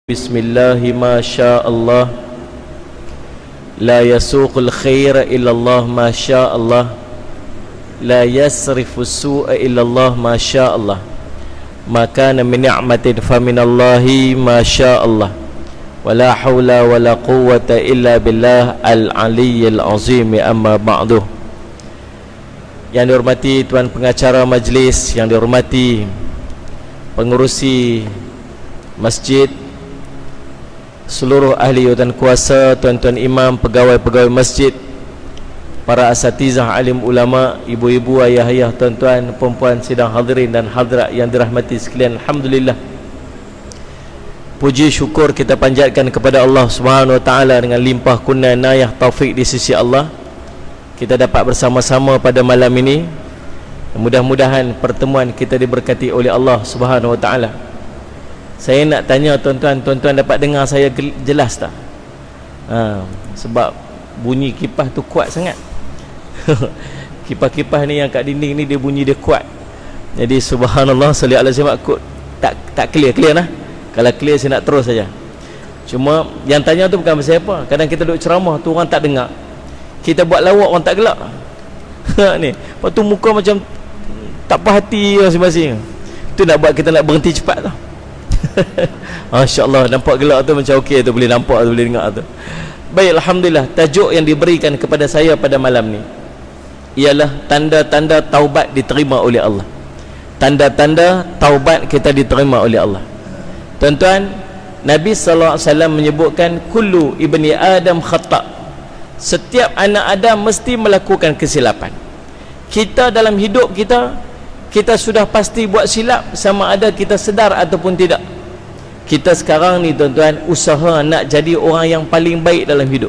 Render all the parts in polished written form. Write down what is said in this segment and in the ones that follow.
Bismillahi ma sya Allah, la yasuqul khaira illallah ma sya Allah, la yasrifu su'a illallah ma sya Allah, ma kana min ni'matin fa minallahi ma sya Allah, wa la hawla wa la quwwata illa billah al-aliyyil azim. Amma ba'du. Yang dihormati tuan pengacara majlis, yang dihormati pengurusi masjid, seluruh ahli dan kuasa, tuan-tuan imam, pegawai-pegawai masjid, para asatizah, alim ulama, ibu-ibu, ayah-ayah, tuan-tuan, perempuan sidang hadirin dan hadirat yang dirahmati sekalian. Alhamdulillah, puji syukur kita panjatkan kepada Allah Subhanahu Wa Taala dengan limpah kurnia inayah taufik di sisi Allah. Kita dapat bersama-sama pada malam ini. Mudah-mudahan pertemuan kita diberkati oleh Allah Subhanahu Wa Taala. Saya nak tanya tuan-tuan, tuan-tuan dapat dengar saya jelas tak? Sebab bunyi kipas tu kuat sangat. Kipas-kipas ni yang kat dinding ni dia bunyi dia kuat. Jadi subhanallah, salli ala sayyidina Muhammad, tak clear lah. Kalau clear saya nak terus saja. Cuma yang tanya tu bukan pasal apa. Kadang kita duduk ceramah tu orang tak dengar. Kita buat lawak orang tak gelak. Ni, lepas tu muka macam tak puas hati masing-masing. Tu nak buat kita nak berhenti cepat tau. Masya-Allah, nampak gelak tu macam okey tu, boleh nampak tu, boleh dengar tu. Baik, alhamdulillah. Tajuk yang diberikan kepada saya pada malam ni ialah tanda-tanda taubat diterima oleh Allah. Tanda-tanda taubat kita diterima oleh Allah. Tuan-tuan, Nabi sallallahu alaihi wasallam menyebutkan kullu ibni Adam khata'. Setiap anak Adam mesti melakukan kesilapan. Kita dalam hidup kita sudah pasti buat silap, sama ada kita sedar ataupun tidak. Kita sekarang ni tuan-tuan usaha nak jadi orang yang paling baik dalam hidup.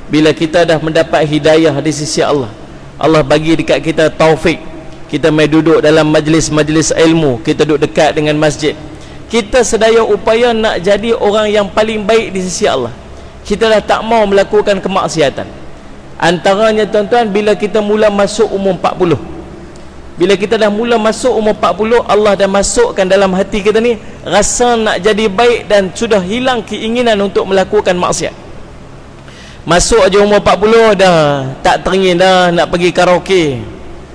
Bila kita dah mendapat hidayah di sisi Allah, Allah bagi dekat kita taufik, kita mai duduk dalam majlis-majlis ilmu, kita duduk dekat dengan masjid, kita sedaya upaya nak jadi orang yang paling baik di sisi Allah. Kita dah tak mau melakukan kemaksiatan. Antaranya tuan-tuan, bila kita mula masuk umur 40, bila kita dah mula masuk umur 40, Allah dah masukkan dalam hati kita ni rasa nak jadi baik dan sudah hilang keinginan untuk melakukan maksiat. Masuk aja umur 40 dah tak teringin dah nak pergi karaoke.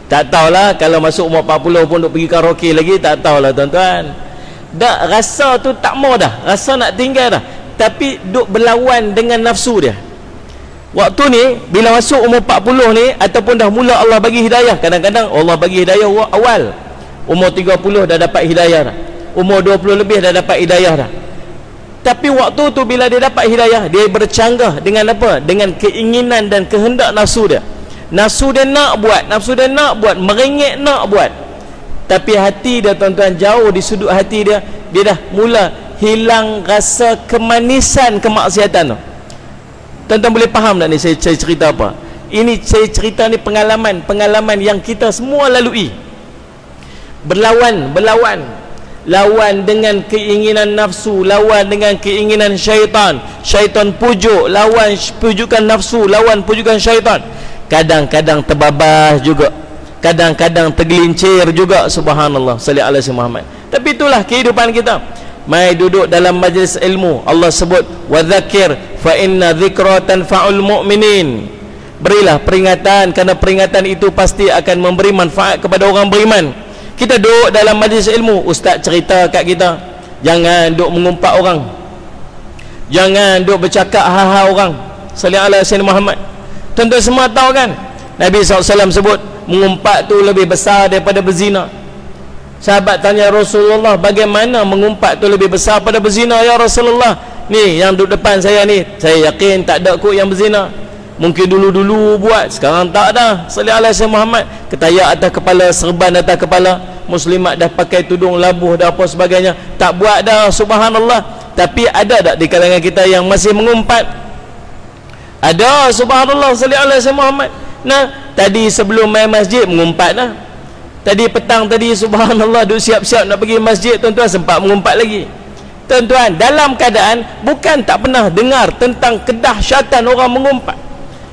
Tak tahulah kalau masuk umur 40 pun nak pergi karaoke lagi, tak tahulah tuan-tuan. Dah rasa tu tak mau dah, rasa nak tinggal dah, tapi duk berlawan dengan nafsu dia. Waktu ni bila masuk umur 40 ni ataupun dah mula Allah bagi hidayah, kadang-kadang Allah bagi hidayah awal, umur 30 dah dapat hidayah dah, umur 20 lebih dah dapat hidayah dah. Tapi waktu tu bila dia dapat hidayah, dia bercanggah dengan apa? Dengan keinginan dan kehendak nafsu dia. Nafsu dia nak buat, merengek nak buat. Tapi hati dia tuan-tuan, jauh di sudut hati dia, dia dah mula hilang rasa kemanisan kemaksiatan tu. Tuan-tuan boleh faham tak ni saya cerita apa? Ini saya cerita ni pengalaman yang kita semua lalui. Berlawan lawan dengan keinginan nafsu, lawan dengan keinginan syaitan. Syaitan pujuk, lawan pujukan nafsu, lawan pujukan syaitan. Kadang-kadang terbabas juga, kadang-kadang tergelincir juga. Subhanallah, salli ala sayyidina Muhammad. Tapi itulah kehidupan kita. Mai duduk dalam majlis ilmu, Allah sebut wa dzakir fa inna dzikra tanfa'ul mu'minin. Berilah peringatan, kerana peringatan itu pasti akan memberi manfaat kepada orang beriman. Kita duduk dalam majlis ilmu, ustaz cerita kat kita, jangan duduk mengumpat orang, jangan duduk bercakap hal-hal orang. Salli ala sayyidina Muhammad. Tuan-tuan semua tahu kan, Nabi SAW sebut mengumpat tu lebih besar daripada berzina. Sahabat tanya Rasulullah, bagaimana mengumpat tu lebih besar pada berzina ya Rasulullah? Ni yang duduk depan saya ni, saya yakin tak ada kot yang berzina. Mungkin dulu-dulu buat, sekarang tak dah. Salli ala sayyidina Muhammad. Ketayak atas kepala, serban atas kepala, muslimat dah pakai tudung labuh dah apa sebagainya, tak buat dah. Subhanallah. Tapi ada tak di kalangan kita yang masih mengumpat? Ada. Subhanallah, salli ala sayyidina Muhammad. Nah, tadi sebelum main masjid mengumpat dah. Tadi petang tadi subhanallah duk siap-siap nak pergi masjid, tuan-tuan sempat mengumpat lagi. Tuan-tuan, dalam keadaan bukan tak pernah dengar tentang kedahsyatan orang mengumpat,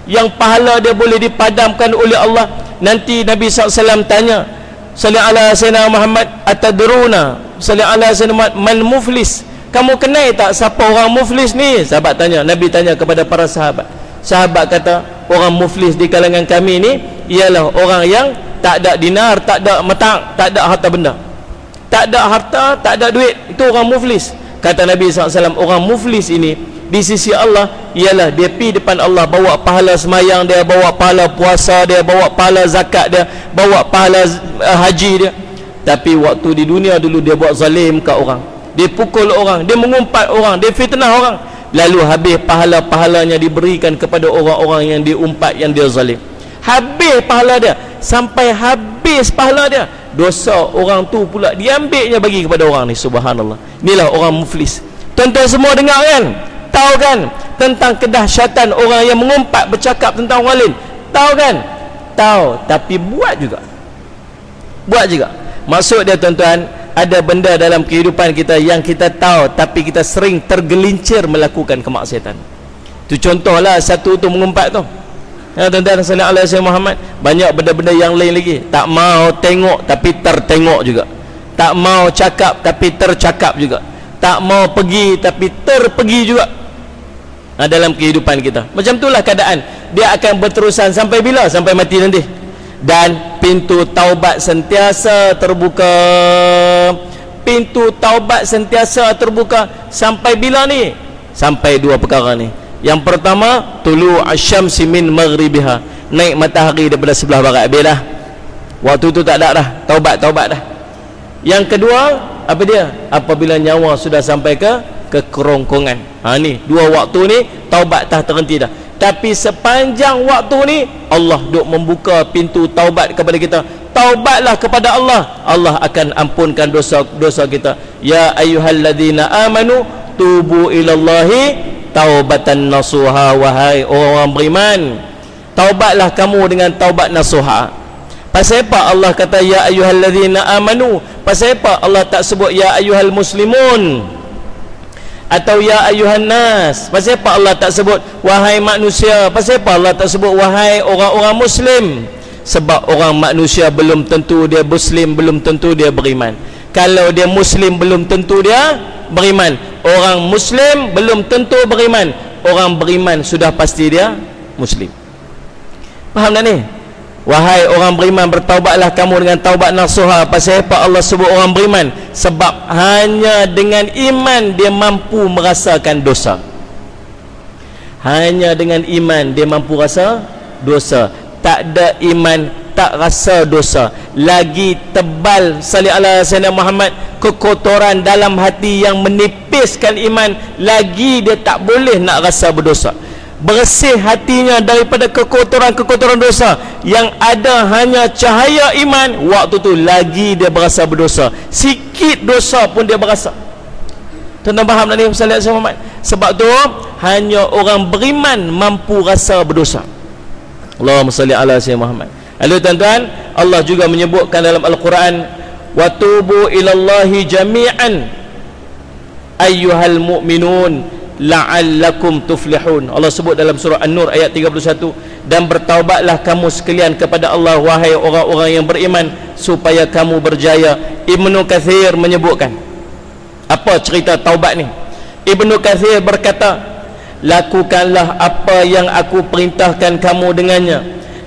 yang pahala dia boleh dipadamkan oleh Allah. Nanti Nabi SAW tanya, salli ala sayyidina Muhammad, atadruna, salli ala sayyidina Muhammad, man muflis, kamu kenal tak siapa orang muflis ni? Sahabat tanya, Nabi tanya kepada para sahabat. Sahabat kata, orang muflis di kalangan kami ni ialah orang yang tak ada dinar, tak ada mata', tak ada harta benda, tak ada harta, tak ada duit. Itu orang muflis. Kata Nabi SAW, orang muflis ini di sisi Allah ialah dia pergi depan Allah, bawa pahala semayang dia, bawa pahala puasa dia, bawa pahala zakat dia, bawa pahala haji dia, tapi waktu di dunia dulu dia buat zalim ke orang, dia pukul orang, dia mengumpat orang, dia fitnah orang, lalu habis pahala-pahalanya diberikan kepada orang-orang yang diumpat, yang dia zalim. Habis pahala dia, sampai habis pahala dia, dosa orang tu pula diambilnya bagi kepada orang ni. Subhanallah. Inilah orang muflis. Tuan-tuan semua dengar kan? Tahu kan tentang kedahsyatan orang yang mengumpat bercakap tentang orang lain? Tahu kan? Tahu, tapi buat juga. Buat juga. Maksud dia tuan-tuan, ada benda dalam kehidupan kita yang kita tahu tapi kita sering tergelincir melakukan kemaksiatan. Itu contohlah satu tu mengumpat tu. Ya, tuan-tuan sallallahu alaihi wasallam Muhammad, banyak benda-benda yang lain lagi. Tak mau tengok tapi tertengok juga. Tak mau cakap tapi tercakap juga. Tak mau pergi tapi terpergi juga. Nah, dalam kehidupan kita macam itulah keadaan. Dia akan berterusan sampai bila? Sampai mati nanti. Dan pintu taubat sentiasa terbuka. Pintu taubat sentiasa terbuka sampai bila ni? Sampai dua perkara ni. Yang pertama, tulu asyamsi min maghribiha, naik matahari daripada sebelah barat. Habislah. Waktu tu tak ada dah, taubat dah. Yang kedua, apa dia? Apabila nyawa sudah sampai ke kerongkongan. Ni dua waktu ni taubat tak terhenti dah. Tapi sepanjang waktu ni Allah duk membuka pintu taubat kepada kita. Taubatlah kepada Allah, Allah akan ampunkan dosa-dosa kita. Ya ayyuhalladzina amanu tubu ilallahi taubatan nasuha. Wahai orang beriman, taubatlah kamu dengan taubat nasuha. Pasal apa Allah kata ya ayyuhalladzina amanu? Pasal apa Allah tak sebut ya ayyuhal muslimun atau ya ayyuhan nas? Pasal apa Allah tak sebut wahai manusia? Pasal apa Allah tak sebut wahai orang-orang muslim? Sebab orang manusia belum tentu dia muslim, belum tentu dia beriman. Kalau dia muslim belum tentu dia beriman. Orang muslim belum tentu beriman. Orang beriman sudah pasti dia muslim. Faham tak ni? Wahai orang beriman, bertaubatlah kamu dengan taubat nasuha. Pasal apa Allah sebut orang beriman? Sebab hanya dengan iman dia mampu merasakan dosa. Hanya dengan iman dia mampu rasa dosa. Tak ada iman tak rasa dosa. Lagi tebal salli ala sayyidina Muhammad kekotoran dalam hati yang menipiskan iman, lagi dia tak boleh nak rasa berdosa. Bersih hatinya daripada kekotoran-kekotoran dosa, yang ada hanya cahaya iman, waktu tu lagi dia berasa berdosa. Sikit dosa pun dia berasa. Tuan-tuan faham tak ni salli ala sayyidina Muhammad? Sebab tu hanya orang beriman mampu rasa berdosa. Allahumma salli ala sayyidina Muhammad. Lalu tuan-tuan, Allah juga menyebutkan dalam Al-Quran, wa tubu ilallahi jami'an ayyuhal mu'minun la'allakum tuflihun. Allah sebut dalam surah An-Nur ayat 31, dan bertaubatlah kamu sekalian kepada Allah wahai orang-orang yang beriman supaya kamu berjaya. Ibnu Katsir menyebutkan apa cerita taubat ni. Ibnu Katsir berkata, lakukanlah apa yang aku perintahkan kamu dengannya,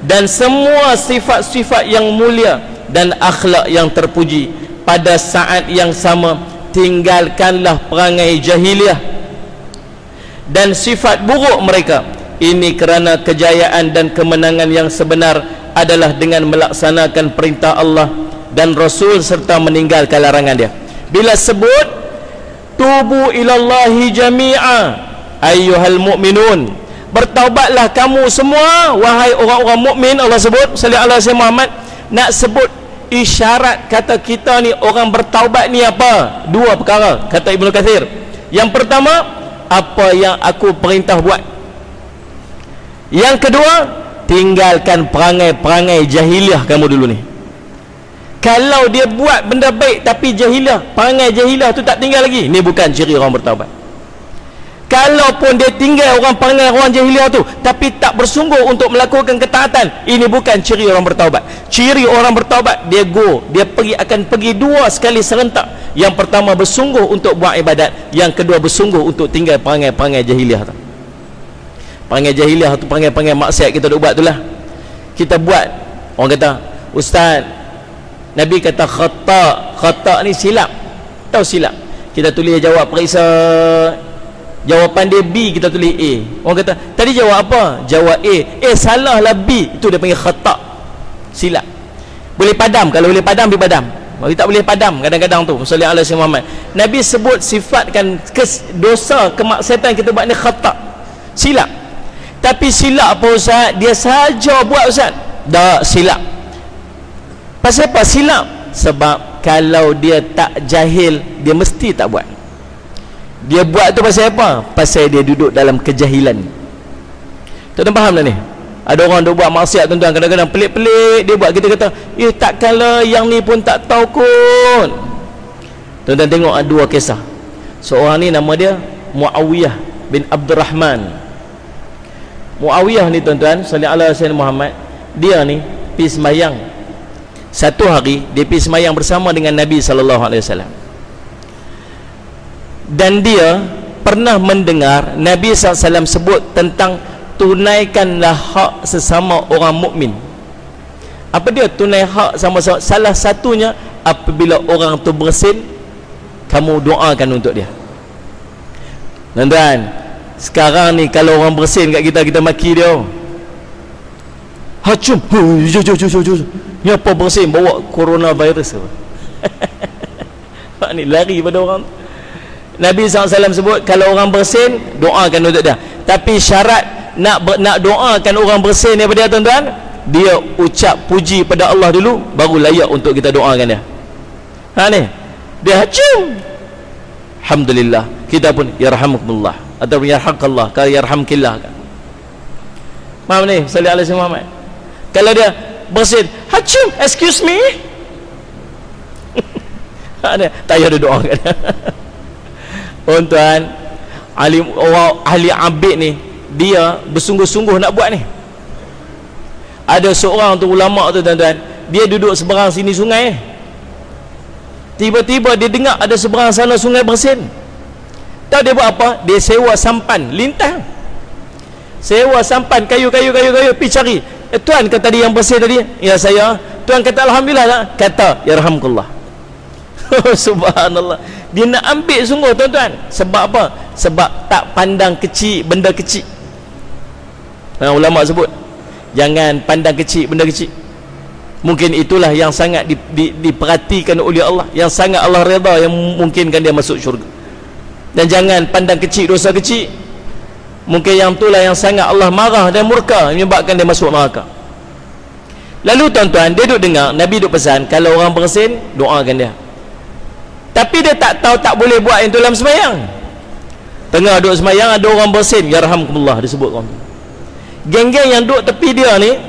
dan semua sifat-sifat yang mulia dan akhlak yang terpuji. Pada saat yang sama tinggalkanlah perangai jahiliah dan sifat buruk mereka. Ini kerana kejayaan dan kemenangan yang sebenar adalah dengan melaksanakan perintah Allah dan Rasul serta meninggalkan larangan dia. Bila sebut tubu ilallahi jami'a ayyuhal mu'minun, bertaubatlah kamu semua wahai orang-orang mukmin, Allah sebut sallallahu alaihi wasallam Muhammad. Nak sebut isyarat kata kita ni orang bertaubat ni apa? Dua perkara kata Ibnu Katsir. Yang pertama, apa yang aku perintah buat. Yang kedua, tinggalkan perangai-perangai jahiliah kamu dulu ni. Kalau dia buat benda baik tapi jahiliah, perangai jahiliah tu tak tinggal lagi, ni bukan ciri orang bertaubat. Kalaupun dia tinggal orang perangai orang jahiliah tu tapi tak bersungguh untuk melakukan ketaatan, ini bukan ciri orang bertaubat. Ciri orang bertaubat, dia pergi akan pergi dua sekali serentak. Yang pertama bersungguh untuk buat ibadat, yang kedua bersungguh untuk tinggal perangai-perangai jahiliah tu. Perangai jahiliah tu, perangai-perangai maksiat kita duk buat tu lah. Kita buat, orang kata, ustaz, Nabi kata khata ni silap. Tahu silap? Kita tulis jawab periksa, jawapan dia B, kita tulis A. Orang kata, tadi jawab apa? Jawab A. Salah lah B. Itu dia panggil khata, silap. Boleh padam, kalau boleh padam, dia padam. Kalau tak boleh padam, kadang-kadang tu sallallahu alaihi Muhammad, Nabi sebut sifatkan dosa kemaksiatan kita buat ni khata, silap. Tapi silap apa ustaz? Dia saja buat ustaz? Tak, silap. Pasal apa silap? Sebab kalau dia tak jahil, dia mesti tak buat. Dia buat tu pasal apa? Pasal dia duduk dalam kejahilan. Tuan-tuan faham tak ni? Ada orang duk buat maksiat tuan-tuan, kadang-kadang pelik-pelik dia buat, kita kata, takkanlah yang ni pun tak tahu kot. Tuan-tuan tengok ada dua kisah. Seorang ni nama dia Muawiyah bin Abdurrahman. Muawiyah ni tuan-tuan sallallahu alaihi Muhammad, dia ni pergi sembahyang. Satu hari dia pergi sembahyang bersama dengan Nabi sallallahu alaihi wasallam. Dan dia pernah mendengar Nabi sallallahu alaihi wasallam sebut tentang tunaikanlah hak sesama orang mukmin. Apa dia tunai hak sama-sama? Salah satunya, apabila orang tu bersin, kamu doakan untuk dia. Tuan-tuan, sekarang ni kalau orang bersin kat kita, kita maki dia. Hacum, ni apa bersin? Bawa coronavirus. Pak ni lari pada orang. Nabi SAW sebut, kalau orang bersin, doakan untuk dia. Tapi syarat nak doakan orang bersin daripada dia tuan-tuan, dia ucap puji pada Allah dulu, baru layak untuk kita doakan dia. Ni dia hacum, alhamdulillah, kita pun yarhamukumullah atau yarhamkallah, kalau yarhamkillah. Faham ni sallallahu alaihi Muhammad? Kalau dia bersin hacum, excuse me, tak payah dia doakan. Tuan-tuan, ahli abid ni, dia bersungguh-sungguh nak buat ni. Ada seorang tu ulama tu tuan-tuan, dia duduk seberang sini sungai, tiba-tiba dia dengar ada seberang sana sungai bersin. Tahu dia buat apa? Dia sewa sampan lintang, sewa sampan kayu pergi cari. Tuan kata tadi yang bersin tadi, ya saya. Tuan kata alhamdulillah tak? Kata yarhamkullah. Subhanallah, dia nak ambil sungguh tuan-tuan. Sebab apa? Sebab tak pandang kecil benda kecil. Ulama sebut, jangan pandang kecil benda kecil. Mungkin itulah yang sangat diperhatikan oleh Allah, yang sangat Allah redha, yang memungkinkan dia masuk syurga. Dan jangan pandang kecil dosa kecil, mungkin yang itulah yang sangat Allah marah dan murka, menyebabkan dia masuk neraka. Lalu tuan-tuan, dia duduk dengar Nabi duduk pesan, kalau orang bersin, doakan dia. Tapi dia tak tahu tak boleh buat yang dalam sembahyang. Tengah duduk sembahyang, ada orang bersin, yarhamkumullah disebut orang. Geng-geng yang duduk tepi dia ni,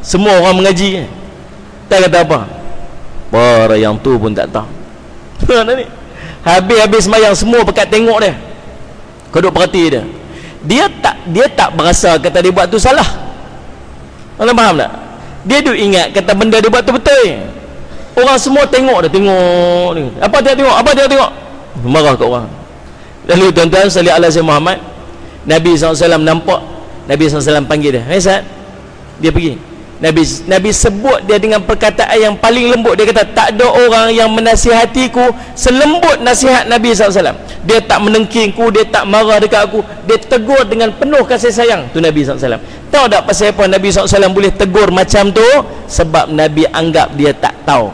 semua orang mengaji. Tak kata apa. Para yang tu pun tak tahu. Habis sembahyang, semua pekat tengok dia. Kau duduk perhati dia. Dia tak berasa kata dia buat tu salah. Anda faham tak? Dia duduk ingat kata benda dia buat tu betul. Orang semua tengok dia, tengok ni. Apa dia tengok? Apa dia tengok? Marah kat orang. Lalu tuan-tuan sallallahu alaihi Muhammad, Nabi SAW nampak, Nabi SAW panggil dia. Ustaz, dia pergi. Nabi sebut dia dengan perkataan yang paling lembut. Dia kata, tak ada orang yang menasihatiku selembut nasihat Nabi SAW. Dia tak menengkingku, dia tak marah dekat aku, dia tegur dengan penuh kasih sayang. Tu Nabi SAW. Tahu tak pasal apa Nabi SAW boleh tegur macam tu? Sebab Nabi anggap dia tak tahu.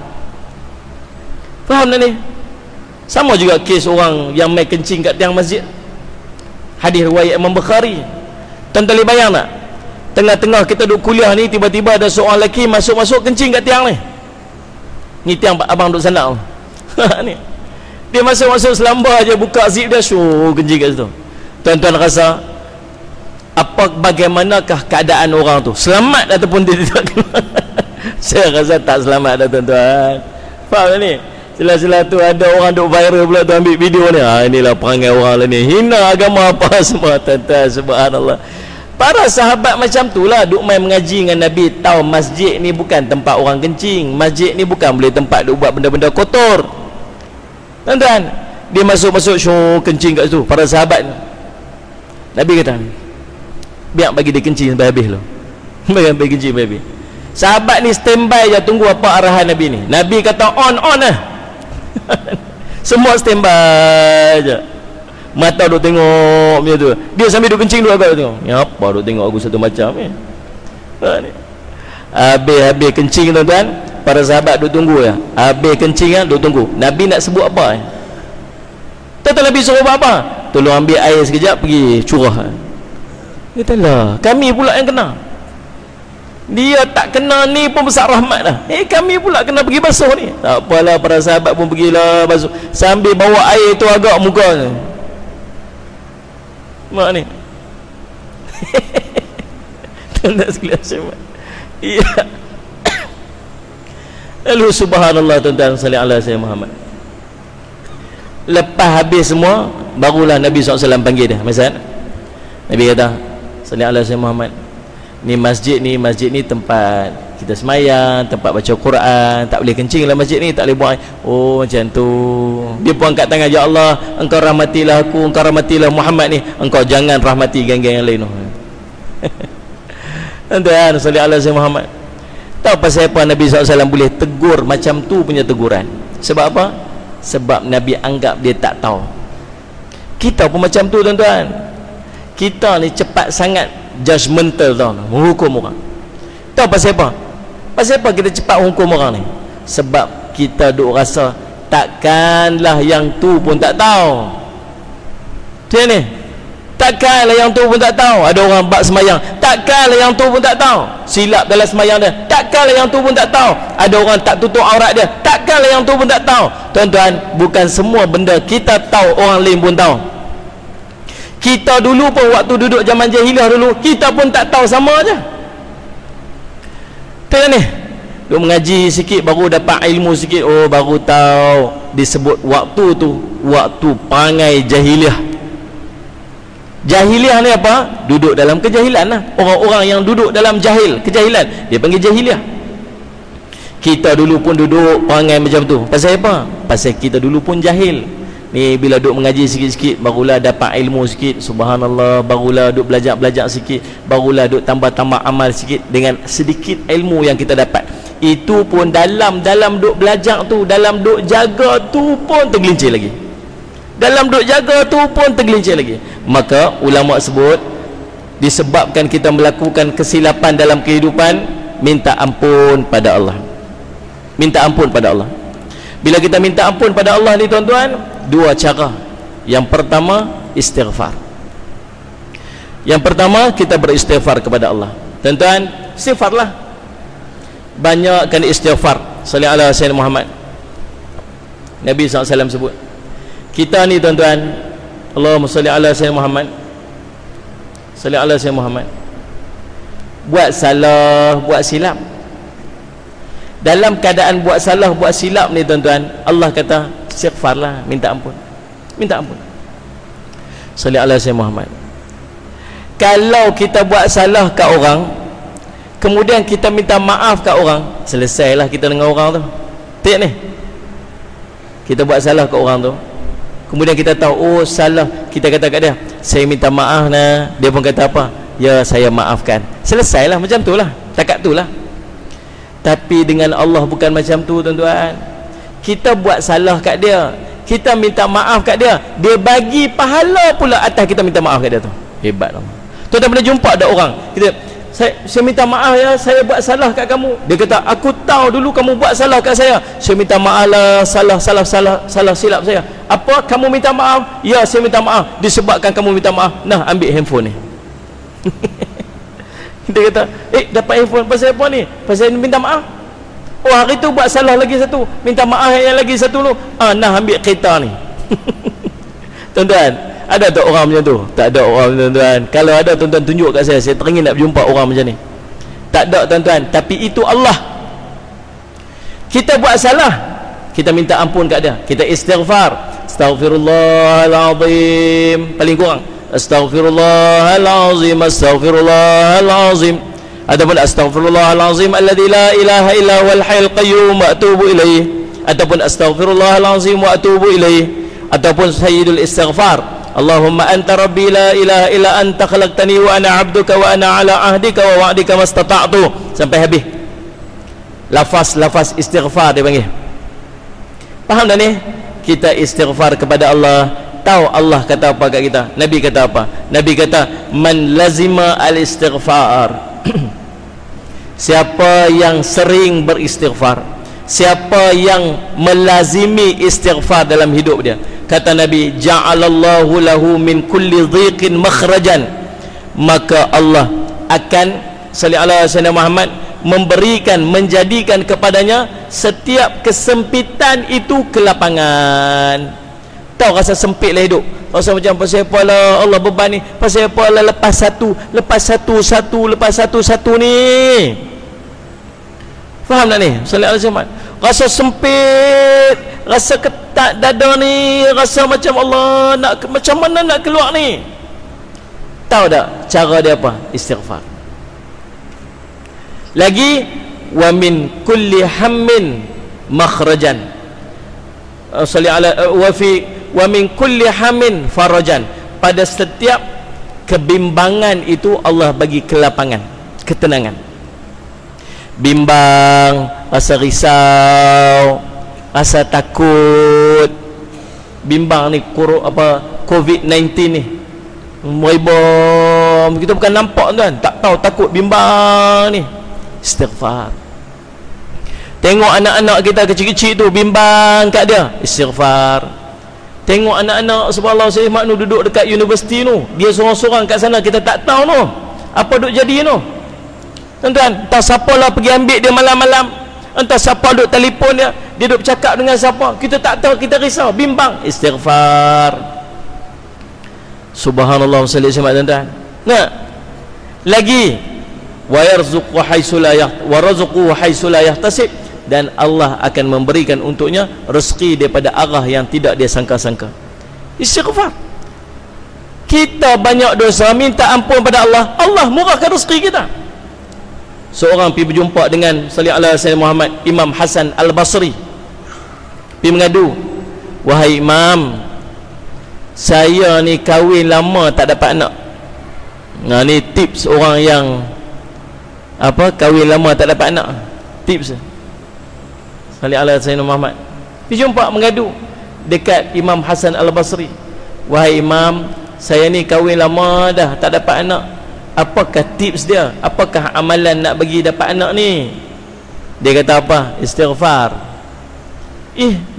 Faham tak ni? Sama juga kes orang yang main kencing kat tiang masjid. Hadis riwayat Imam Bukhari. Tuan-tuan boleh bayang tak? Tengah-tengah kita duduk kuliah ni, tiba-tiba ada seorang lelaki masuk kencing kat tiang ni. Ni tiang abang duduk sana. Ni. Dia masuk selambar aja, buka zip dia, syuh kencing kat situ. Tuan-tuan rasa bagaimanakah keadaan orang tu? Selamat ataupun dia tidak? Saya rasa tak selamat dah tuan-tuan. Faham tak ni? Sila-sila tu ada orang duk viral pula tu, ambil video ni. Inilah perangai orang lah ni, hina agama apa semua tuan-tuan. Subhanallah. Para sahabat macam tu lah, duk main mengaji dengan Nabi. Tahu masjid ni bukan tempat orang kencing, masjid ni bukan boleh tempat duk buat benda-benda kotor. Tuan-tuan, dia masuk-masuk syur kencing kat situ, para sahabat. Nabi kata, biar bagi dia kencing sampai habis lo. Bagi kencing sampai habis. Sahabat ni standby je tunggu apa arahan Nabi ni. Nabi kata on lah. Semua standby je. Mata duk tengok macam tu. Dia sambil duk kencing duk agak tengok. Ya apa duk tengok aku satu macam ni. Habis kencing tuan-tuan, para sahabat duk tunggu ya. Habis kencing kan duk tunggu. Nabi nak sebut apa Tuan-tuan Nabi suruh buat apa? Tolong ambil air sekejap pergi curah. Kata lah, kami pula yang kena. Dia tak kena ni pun besar rahmat dah. Kami pula kena pergi basuh ni. Tak apalah, para sahabat pun pergilah basuh. Sambil bawa air tu agak muka ni. Mak ni. Tak sekalian semua. Ya. Lalu subhanallah tuan-tuan sallallahu alaihi wasallam Muhammad. Lepas habis semua, barulah Nabi SAW panggil dia. Masa Nabi kata sallallahu alaihi wasallam Muhammad, ni masjid ni tempat kita semayang, tempat baca Quran, tak boleh kencing dalam masjid ni, tak boleh buang air. Oh macam tu. Dia pun angkat tangan, ya Allah, engkau rahmatilah aku, engkau rahmatilah Muhammad ni, engkau jangan rahmati geng-geng yang lain. Tuan-tuan sallallahu alaihi wasallam Muhammad, tahu pasal apa Nabi SAW boleh tegur macam tu punya teguran? Sebab apa? Sebab Nabi anggap dia tak tahu. Kita pun macam tu tuan-tuan. Kita ni cepat sangat judgemental tau, menghukum orang. Tahu pasal apa? Pasal apa kita cepat hukum orang ni? Sebab kita duk rasa takkanlah yang tu pun tak tahu. Macam ni, takkanlah yang tu pun tak tahu. Ada orang bak semayang, takkanlah yang tu pun tak tahu. Silap dalam semayang dia, takkanlah yang tu pun tak tahu. Ada orang tak tutup aurat dia, takkanlah yang tu pun tak tahu. Tuan-tuan, bukan semua benda kita tahu orang lain pun tahu. Kita dulu pun waktu duduk zaman jahiliah dulu, kita pun tak tahu sama aja. Tengok ni, duk mengaji sikit baru dapat ilmu sikit. Oh baru tahu disebut waktu tu waktu perangai jahiliah. Jahiliah ni apa? Duduk dalam kejahilan lah. Orang-orang yang duduk dalam kejahilan, dia panggil jahiliah. Kita dulu pun duduk perangai macam tu. Pasal apa? Pasal kita dulu pun jahil. Ni bila duk mengaji sikit-sikit, barulah dapat ilmu sikit. Subhanallah, barulah duk belajar sikit, barulah duk tambah-tambah amal sikit. Dengan sedikit ilmu yang kita dapat, itu pun dalam duk belajar tu, dalam duk jaga tu pun tergelincir lagi. Dalam duk jaga tu pun tergelincir lagi. Maka ulama sebut, disebabkan kita melakukan kesilapan dalam kehidupan, minta ampun pada Allah. Minta ampun pada Allah. Bila kita minta ampun pada Allah ni tuan-tuan, dua cara. Yang pertama, istighfar. Yang pertama, kita beristighfar kepada Allah. Tuan-tuan, istighfarlah. Banyakkan istighfar. Sallallahu alaihi wasallam Muhammad. Nabi SAW sebut, kita ni tuan-tuan, Allahumma salli ala sayyidina Muhammad, salli ala sayyidina Muhammad, buat salah, buat silap. Dalam keadaan buat salah, buat silap ni tuan-tuan, Allah kata istighfarlah, minta ampun. Minta ampun. Salli ala sayyidina Muhammad. Kalau kita buat salah kat orang, kemudian kita minta maaf kat orang, selesailah kita dengan orang tu. Tengok ni, kita buat salah kat orang tu, kemudian kita tahu, oh salah, kita kata kat dia, saya minta maaf nah. Dia pun kata apa? Ya, saya maafkan. Selesailah, macam tu lah, takat tu lah. Tapi dengan Allah bukan macam tu tuan-tuan. Kita buat salah kat dia, kita minta maaf kat dia, dia bagi pahala pula atas kita minta maaf kat dia tu. Hebat Allah. Tuan-tuan pernah jumpa ada orang, kita, saya minta maaf ya, saya buat salah kat kamu. Dia kata, aku tahu dulu kamu buat salah kat saya minta maaf lah, salah silap saya. Apa kamu minta maaf? Ya, saya minta maaf. Disebabkan kamu minta maaf, nah ambil handphone ni. Dia kata, dapat handphone pasal apa ni? Pasal minta maaf. Oh, hari tu buat salah lagi satu, minta maaf yang lagi satu tu. Nah ambil kereta ni. Tuan-tuan, ada tak orang macam tu? Tak ada orang tuan-tuan. Kalau ada tuan-tuan tunjuk kat saya teringin nak berjumpa orang macam ni. Tak ada tuan-tuan. Tapi itu Allah. Kita buat salah, kita minta ampun kat dia, kita istighfar. Astaghfirullahalazim, paling kurang astaghfirullahalazim, astaghfirullahalazim. Ada pun astaghfirullahalazim alladzi la ilaha illa huwal hayyul qayyum wa atubu ilaih. ataupun astaghfirullahalazim wa atubu ilaih, ataupun sayyidul istighfar, Allahumma anta rabbi la ilaha illa anta khalaqtani wa ana 'abduka wa ana 'ala ahdika wa wa'dika mastata'tu, sampai habis. Lafaz istighfar dia panggil. Faham dah ni? Kita istighfar kepada Allah. Tahu Allah kata apa kat kita? Nabi kata apa? Nabi kata man lazima al-istighfar. Siapa yang sering beristighfar, siapa yang melazimi istighfar dalam hidup dia, kata Nabi, ja'alallahu lahu min kulli dhiqin makhrajan, maka Allah akan sallallahu alaihi wasallam Muhammad memberikan, menjadikan kepadanya setiap kesempitan itu kelapangan. Tahu rasa sempit lah hidup, rasa macam pasal apa lah Allah beban ni, pasal apa lah lepas satu ni. Faham tak ni? Sallallahu alaihi wasallam rasa sempit, rasa ketat dada ni, rasa macam Allah nak, macam mana nak keluar ni. Tahu tak cara dia apa? Istighfar. Lagi wa min kulli hammin makhrajan, wa min kulli hammin farajan, pada setiap kebimbangan itu Allah bagi kelapangan, ketenangan. Bimbang, rasa risau, rasa takut, bimbang ni COVID-19 ni bom, kita bukan nampak tuan, tak tahu, takut, bimbang ni. Istighfar. Tengok anak-anak kita kecil-kecil tu bimbang kat dia, istighfar. Tengok anak-anak subhanallah Syekh Maknu duduk dekat universiti tu, dia sorang-sorang kat sana, kita tak tahu tu apa duk jadi tu. Tuan-tuan, entah siapa lah pergi ambil dia malam-malam, entah siapa duk telefon dia, dia duk bercakap dengan siapa, kita tak tahu, kita risau, bimbang. Istighfar. Subhanallah sallallahu alaihi wasallam. Nah, lagi wa yarzuqu haitsu la yahtasib, dan Allah akan memberikan untuknya rezeki daripada arah yang tidak dia sangka-sangka. Istighfar. Kita banyak dosa, minta ampun pada Allah, Allah murahkan rezeki kita. Seorang pergi berjumpa dengan sallallahu alaihi wasallam Muhammad, Imam Hasan Al-Basri, pergi mengadu, wahai Imam, saya ni kahwin lama tak dapat anak. Nah, ni tips orang yang kahwin lama tak dapat anak, tips sallallahu alaihi wasallam Muhammad. Pergi jumpa mengadu dekat Imam Hasan Al-Basri, wahai Imam, saya ni kahwin lama dah tak dapat anak, apakah tips dia, apakah amalan nak bagi dapat anak ni? Dia kata apa? Istighfar.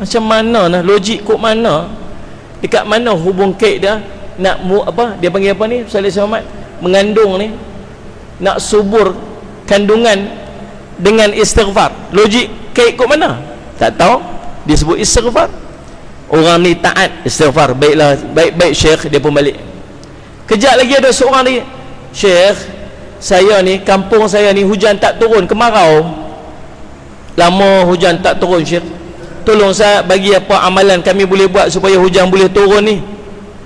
Macam mana nah, logik kok mana, dekat mana hubung kait dia nak dia panggil apa ni sallallahu alaihi wasallam, mengandung ni, nak subur kandungan dengan istighfar, logik kait kok mana? Tak tahu, disebut istighfar. Orang ni taat, istighfar, baiklah, baik Syekh, dia pun balik. Kejap lagi ada seorang ni, Syekh, saya ni, kampung saya ni hujan tak turun, kemarau lama hujan tak turun Syekh, tolong saya bagi apa amalan kami boleh buat supaya hujan boleh turun ni.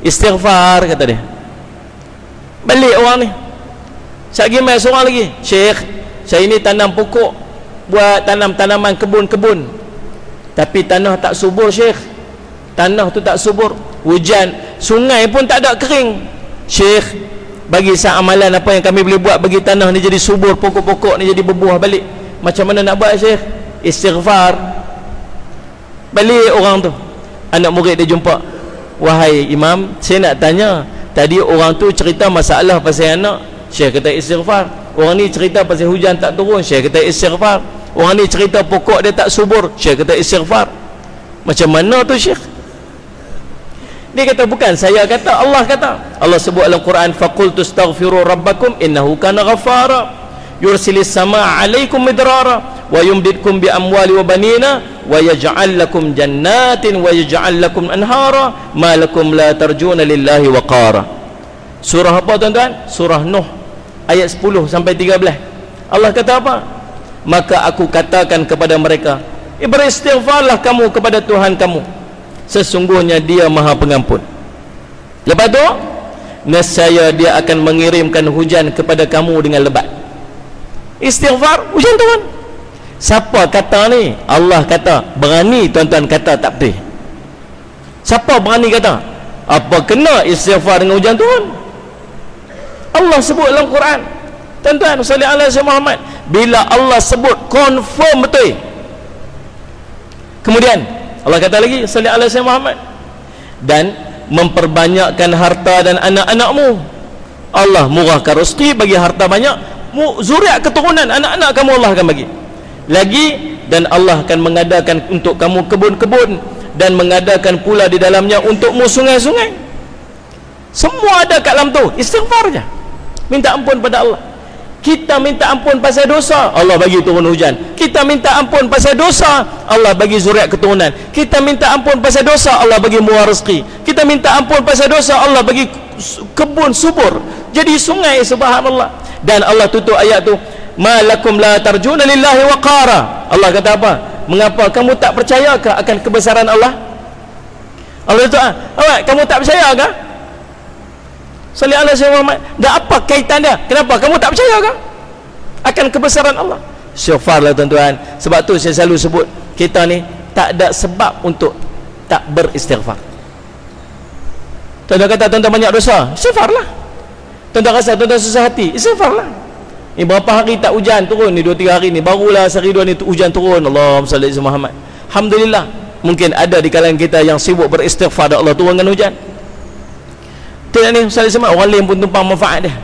Istighfar, kata dia. Balik orang ni. Sekejap lagi seorang lagi, Syekh, saya ni tanam pokok, buat tanam tanaman, kebun-kebun, tapi tanah tak subur Syekh, tanah tu tak subur, hujan, sungai pun tak ada, kering. Syekh, bagi saya amalan apa yang kami boleh buat bagi tanah ni jadi subur, pokok-pokok ni jadi berbuah balik. Macam mana nak buat Syekh? Istighfar. Balik orang tu, anak murid dia jumpa, wahai Imam, saya nak tanya, tadi orang tu cerita masalah pasal anak, Syekh kata istighfar. Orang ni cerita pasal hujan tak turun, Syekh kata istighfar. Orang ni cerita pokok dia tak subur, Syekh kata istighfar. Macam mana tu Syekh? Dia kata bukan saya kata, Allah kata. Allah sebut dalam Quran, faqultu astaghfiru rabbakum innahu kana ghaffara yursilis samaa 'alaikum midrara wa yumdidkum bi amwali wa banina wa yaj'al lakum jannatin wa yaj'al lakum anhara ma lakum la tarjuna lillahi waqara. Surah apa tuan-tuan? Surah Nuh ayat 10 sampai 13. Allah kata apa? Maka aku katakan kepada mereka, beristighfarlah kamu kepada Tuhan kamu, sesungguhnya dia maha pengampun. Lepas tu, nescaya dia akan mengirimkan hujan kepada kamu dengan lebat. Istighfar, hujan turun. Siapa kata ni? Allah kata. Berani tuan-tuan kata tak betul? Siapa berani kata? Apa kena istighfar dengan hujan turun? Allah sebut dalam Quran. Tuan-tuan, salli ala Sayyidina Muhammad. Bila Allah sebut, confirm betul. Kemudian Allah kata lagi, salli ala Sayyidina Muhammad, dan memperbanyakkan harta dan anak-anakmu. Allah murahkan rezeki, bagi harta banyak, zuriat keturunan, anak-anak kamu Allah akan bagi lagi. Dan Allah akan mengadakan untuk kamu kebun-kebun, dan mengadakan pula di dalamnya untukmu sungai-sungai. Semua ada kat dalam tu. Istighfar je, minta ampun pada Allah. Kita minta ampun pasal dosa, Allah bagi turun hujan. Kita minta ampun pasal dosa, Allah bagi zuriat keturunan. Kita minta ampun pasal dosa, Allah bagi murah rezeki. Kita minta ampun pasal dosa, Allah bagi kebun subur, jadi sungai, subhanallah. Dan Allah tutup ayat tu, malakum la tarjuna lillahi waqara. Allah kata apa? Mengapa kamu tak percayakah akan kebesaran Allah? Allah kata, awak kamu tak percayakah? Salli ala Sayyidina Muhammad. Dan apa kaitan dia? Kenapa kamu tak percayakah akan kebesaran Allah? Istighfarlah tuan-tuan. Sebab tu saya selalu sebut, kita ni tak ada sebab untuk tak beristighfar. Tuan-tuan kata tuan-tuan banyak dosa, istighfarlah. Tuan-tuan rasa tuan-tuan susah hati, istighfarlah. Ni berapa hari tak hujan turun ni, 2-3 hari ni, barulah sehari dua ni hujan turun. Allahumma salli ala Muhammad. Alhamdulillah. Mungkin ada di kalangan kita yang sibuk beristighfar, dan Allah turunkan hujan. Tidak ni salli sama, orang lain pun tumpang manfaat dia.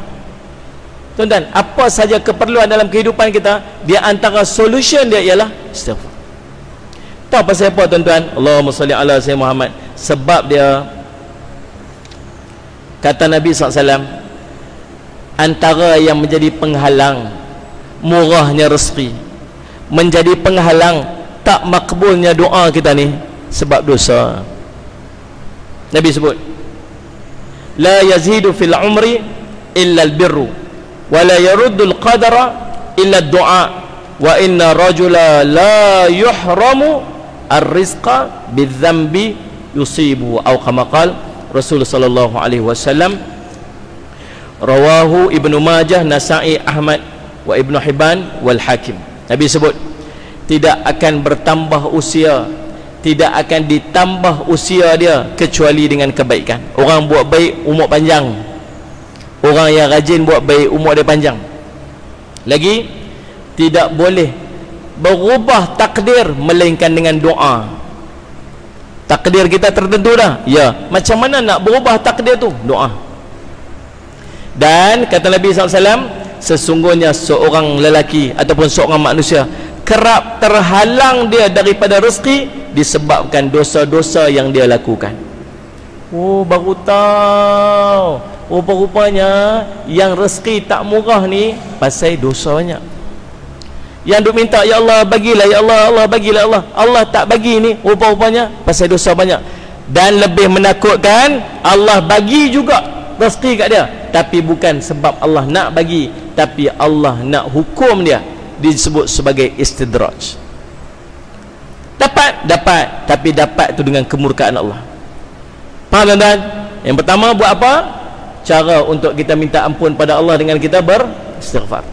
Tuan-tuan, apa saja keperluan dalam kehidupan kita, dia antara solution dia ialah istighfar. Tahu pasal apa tuan-tuan? Allahumma salli ala Sayyidina Muhammad. Sebab dia, kata Nabi SAW, antara yang menjadi penghalang murahnya rezeki, menjadi penghalang tak makbulnya doa kita ni, sebab dosa. Nabi sebut, la yazidu fil umri illa albirru wa la yaruddu alqadara illa ad-du'a wa inna rajula la yuhramu ar-rizqa bidh-dhanbi yusibu, atau kama qala Rasul sallallahu alaihi wasallam. Rawahu Ibnu Majah, Nasa'i, Ahmad wa Ibnu Hibban wal Hakim. Nabi sebut, tidak akan bertambah usia, tidak akan ditambah usia dia kecuali dengan kebaikan. Orang buat baik umur panjang, orang yang rajin buat baik umur dia panjang. Lagi, tidak boleh berubah takdir melainkan dengan doa. Takdir kita tertentu dah, ya, macam mana nak berubah takdir tu? Doa. Dan kata Nabi SAW, sesungguhnya seorang lelaki ataupun seorang manusia kerap terhalang dia daripada rezeki disebabkan dosa-dosa yang dia lakukan. Oh, baru tahu rupa-rupanya yang rezeki tak murah ni pasal dosa banyak. Yang duk minta, ya Allah bagilah, ya Allah, Allah bagilah, Allah, Allah tak bagi ni, rupa-rupanya pasal dosa banyak. Dan lebih menakutkan, Allah bagi juga rezeki kat dia, tapi bukan sebab Allah nak bagi, tapi Allah nak hukum dia. Disebut sebagai istidraj. Dapat, tapi dapat tu dengan kemurkaan Allah. Faham tuan-tuan? Yang pertama, buat apa? Cara untuk kita minta ampun pada Allah dengan kita beristighfar.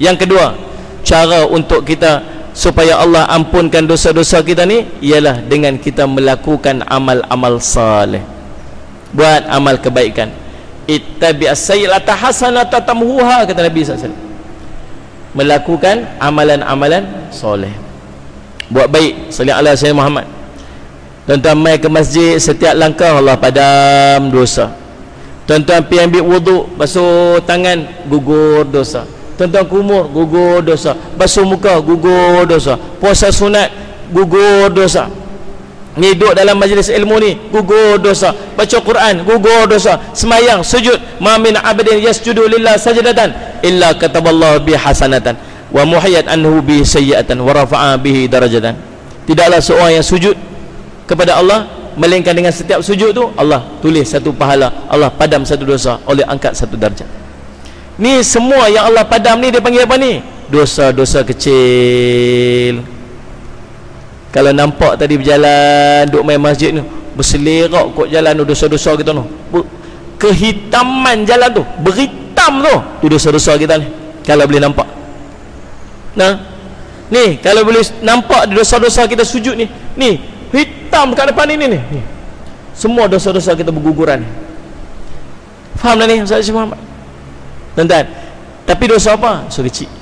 Yang kedua, cara untuk kita supaya Allah ampunkan dosa-dosa kita ni ialah dengan kita melakukan amal-amal saleh. Buat amal kebaikan. Ittabi'as sayyi'ata hasanata tamhuha, kata Nabi SAW. Melakukan amalan-amalan soleh, buat baik. Salli ala Sayyidina Muhammad. Tuan-tuan mai ke masjid, setiap langkah Allah padam dosa. Tuan-tuan pergi ambil wuduk, basuh tangan, gugur dosa. Tuan-tuan kumur, gugur dosa. Basuh muka, gugur dosa. Puasa sunat, gugur dosa. Ni duduk dalam majlis ilmu ni, gugur dosa. Baca Quran, gugur dosa. Semayang, sujud, ma min abdin yasjudu lillah sajdatan illa kataballahu bi hasanatan wa muhiyat anhu bi sayyi'atan wa rafa'a bihi darajatan. Tidaklah seorang yang sujud kepada Allah melainkan dengan setiap sujud tu Allah tulis satu pahala, Allah padam satu dosa, oleh angkat satu darjat. Ni semua yang Allah padam ni dia panggil apa ni? Dosa-dosa kecil. Kalau nampak tadi berjalan duk main masjid ni, berselerak kot jalan tu, dosa-dosa kita tu, kehitaman jalan tu, beritam tu dosa-dosa kita ni, kalau boleh nampak. Nah, Ni kalau boleh nampak dosa-dosa kita sujud ni, ni hitam kat depan ini ni. Semua dosa-dosa kita berguguran. Faham dah ni Ustaz Muhammad? Tuan-tuan, tapi dosa apa? Dosa kecil.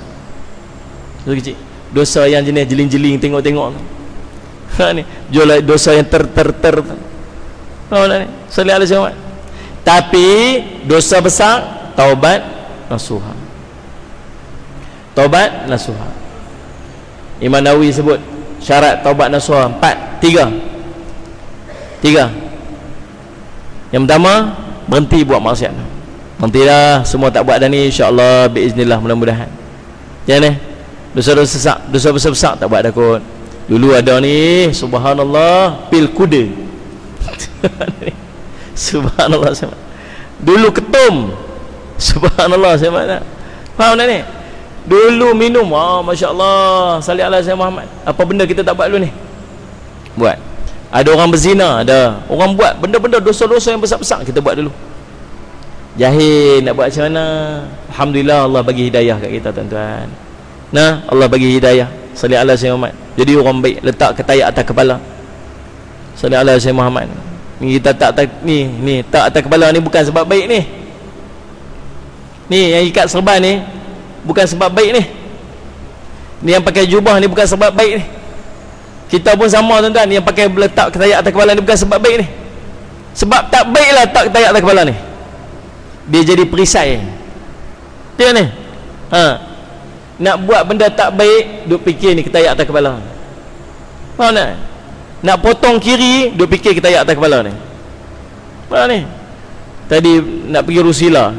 Dosa kecil. Dosa yang jenis jeling-jeling tengok-tengok tu. Ni dosa yang ter. Faham dah ni? Salih alaihi wasallam. Tapi dosa besar taubat nasuha. Taubat nasuha. Imam Nawawi sebut syarat taubat nasuha 3. Yang pertama, berhenti buat maksiat. Berhentilah, semua tak buat dah ni, insya-Allah biiznillah, mudah-mudahan. Jangan dosa-dosa besar-besar tak buat dah kot. Dulu ada ni, subhanallah, pil kuda. Subhanallah, dulu ketum. Subhanallah, faham dah ni? Dulu minum, masya-Allah, salih ala Sayyidina Muhammad. Apa benda kita tak buat dulu ni? Buat. Ada orang berzina, ada orang buat benda-benda dosa-dosa yang besar-besar, kita buat dulu. Jahil nak buat macam mana? Alhamdulillah, Allah bagi hidayah kat kita, tuan-tuan. Nah, Allah bagi hidayah. Salih ala Sayyidina Muhammad. Jadi orang baik letak ketayak atas kepala. Salih ala Sayyidina Muhammad. Ni kita tak ni tak atas kepala ni bukan sebab baik ni. Ni yang ikat serban ni bukan sebab baik ni. Ni yang pakai jubah ni bukan sebab baik ni. Kita pun sama, tuan-tuan, yang pakai letak ketayak atas kepala ni bukan sebab baik ni. Sebab tak baiklah tak ketayak atas kepala ni. Dia jadi perisai. Dia ni. Nak buat benda tak baik, duk fikir ni ketayak atas kepala. Faham tak? Nak potong kiri, duk fikir ketayak atas kepala ni. Faham ni? Tadi nak pergi Rusila,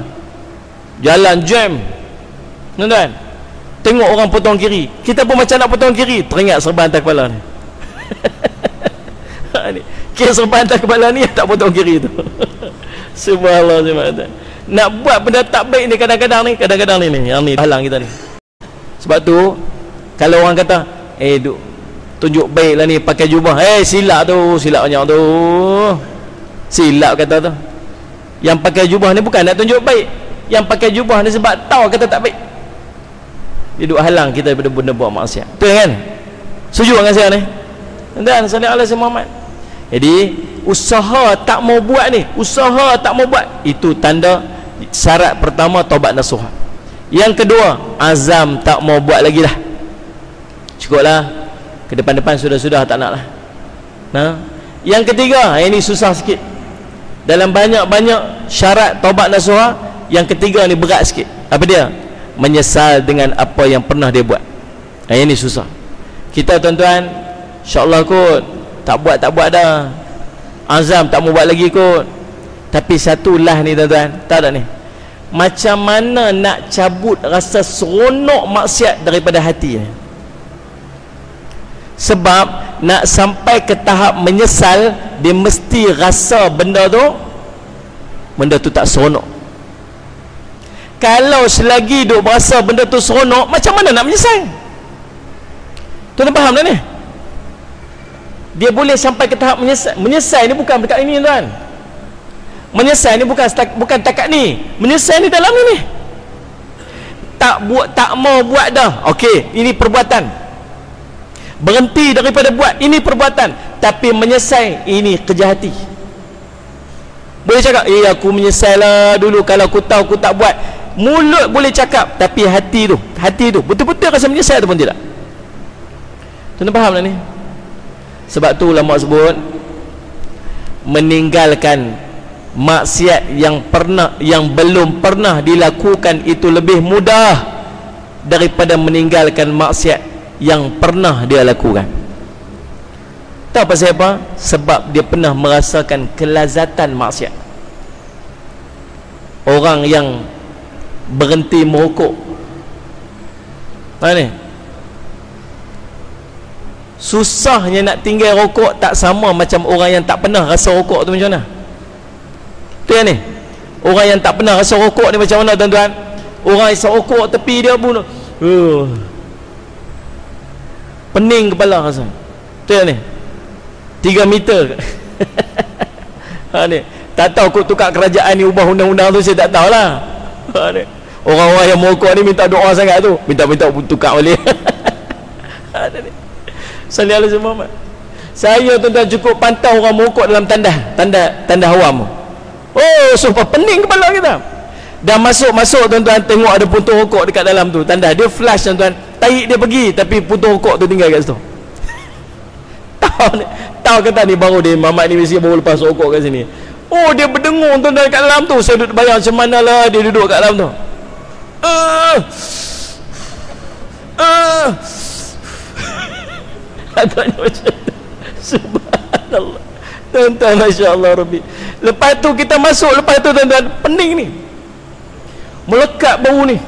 jalan jam, tuan-tuan, tengok orang potong kiri, kita pun macam nak potong kiri, teringat serban atas kepala ni. Kira serban atas kepala ni tak potong kiri tu. Subhanallah. Nak buat benda tak baik ni kadang-kadang ni yang ni halang kita ni. Sebab tu kalau orang kata tunjuk baik lah ni pakai jubah, silap banyak tu. Silap kata tu. Yang pakai jubah ni bukan nak tunjuk baik. Yang pakai jubah ni sebab tahu kata tak baik. Dia duk halang kita daripada benda buat maksiat. Betul kan? Setuju dengan saya ni? Dan sallallahu alaihi Muhammad. Jadi usaha tak mau buat ni, itu tanda syarat pertama taubat nasuha. Yang kedua, azam tak mau buat lagi dah. Cukuplah, ke depan-depan sudah tak nak lah. Yang ketiga, ini susah sikit. Dalam banyak-banyak syarat taubat nasuha, yang ketiga ni berat sikit. Apa dia? Menyesal dengan apa yang pernah dia buat. Ini susah. Kita, tuan-tuan, insya-Allah kot tak buat dah. Azam tak mau buat lagi kot. Tapi satulah ni, tuan-tuan, tak ada ni. Macam mana nak cabut rasa seronok maksiat daripada hati ni? Sebab nak sampai ke tahap menyesal, dia mesti rasa benda tu tak seronok. Kalau selagi duk berasa benda tu seronok, macam mana nak menyesal? Tuan-tuan faham dah ni? Dia boleh sampai ke tahap menyesal. Menyesal ni bukan dekat ini, tuan. Menyesal ni bukan takat ni. Menyesal ni dalam ni. Tak mau buat dah. Okey, ini perbuatan. Berhenti daripada buat, ini perbuatan. Tapi menyesal, ini kerja hati. Boleh cakap, aku menyesal lah dulu kalau aku tahu aku tak buat. Mulut boleh cakap, tapi hati tu betul-betul rasa menyesal ataupun tidak? Tuan-tuan faham tak ni? Sebab tu ulama sebut, meninggalkan maksiat yang belum pernah dilakukan itu lebih mudah daripada meninggalkan maksiat yang pernah dia lakukan. Tahu pasal apa? Sebab dia pernah merasakan kelazatan maksiat. Orang yang berhenti merokok, ni susahnya nak tinggal rokok tak sama macam orang yang tak pernah rasa rokok tu macam mana. Tu yang ni, orang yang tak pernah rasa rokok ni macam mana, tuan-tuan? Orang isap rokok tepi dia pun pening kepala rasa. Tu yang ni 3 meter. Ni tak tahu kok tukar kerajaan ni ubah undang-undang tu, saya tak tahulah. Orang-orang yang merokok ni minta doa sangat tu, minta tukar balik. Salih alaihi Muhammad. Saya tuan-tuan cukup pantau orang merokok dalam tanda awam. Oh, supaya pening kepala kita. Dah masuk tuan-tuan, tengok ada puntung rokok dekat dalam tu, tanda dia flash tuan-tuan. Tarik dia pergi, tapi puntung rokok tu tinggal kat situ. Tahu kata ni baru dia Mamat ni mesti baru lepas rokok kat sini. Oh, dia berdengung tuan-tuan kat dalam tu. Saya duduk bayang macam manalah dia duduk kat dalam tu. Agaknya macam tu. Subhanallah. Tuan-tuan, masya-Allah Rabbi. Lepas tu kita masuk, lepas tu tuan-tuan, pening ni. Melekat bau ni.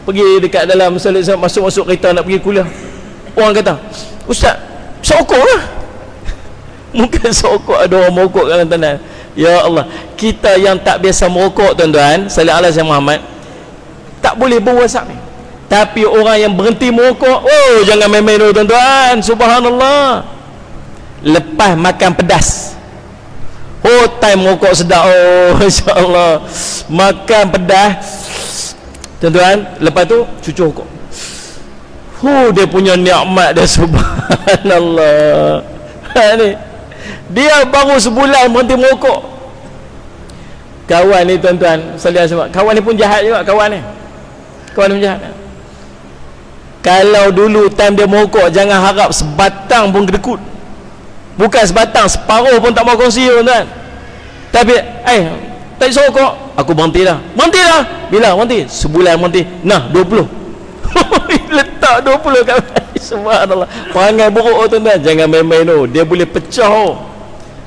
Pergi dekat dalam masuk kereta nak pergi kuliah. Orang kata, "Ustaz, sokok lah." Mungkin sokok, ada orang merokok kat tuan-tuan. Ya Allah, kita yang tak biasa merokok tuan-tuan, sallallahu alaihi Muhammad, tak boleh bau asap ni. Tapi orang yang berhenti merokok, oh jangan main-main dulu tuan-tuan. Subhanallah. Lepas makan pedas, oh time merokok sedap. Oh insya-Allah. Makan pedas tuan-tuan, lepas tu cucu rokok. Dia punya nikmat dah. Subhanallah. Ni dia baru sebulan berhenti merokok. Kawan ni tuan-tuan, kawan ni pun jahat juga. Kawan ni pun jahat. Kalau dulu time dia merokok, jangan harap sebatang pun kedekut. Bukan sebatang, separuh pun tak mau kongsi tuan-tuan. Tapi tak suruh rokok, aku berhenti dah. Bila berhenti? Sebulan berhenti. Nah 20. Letak 20 kat. Subhanallah. Perangai buruk tuan-tuan, jangan main-main tu. Dia boleh pecah.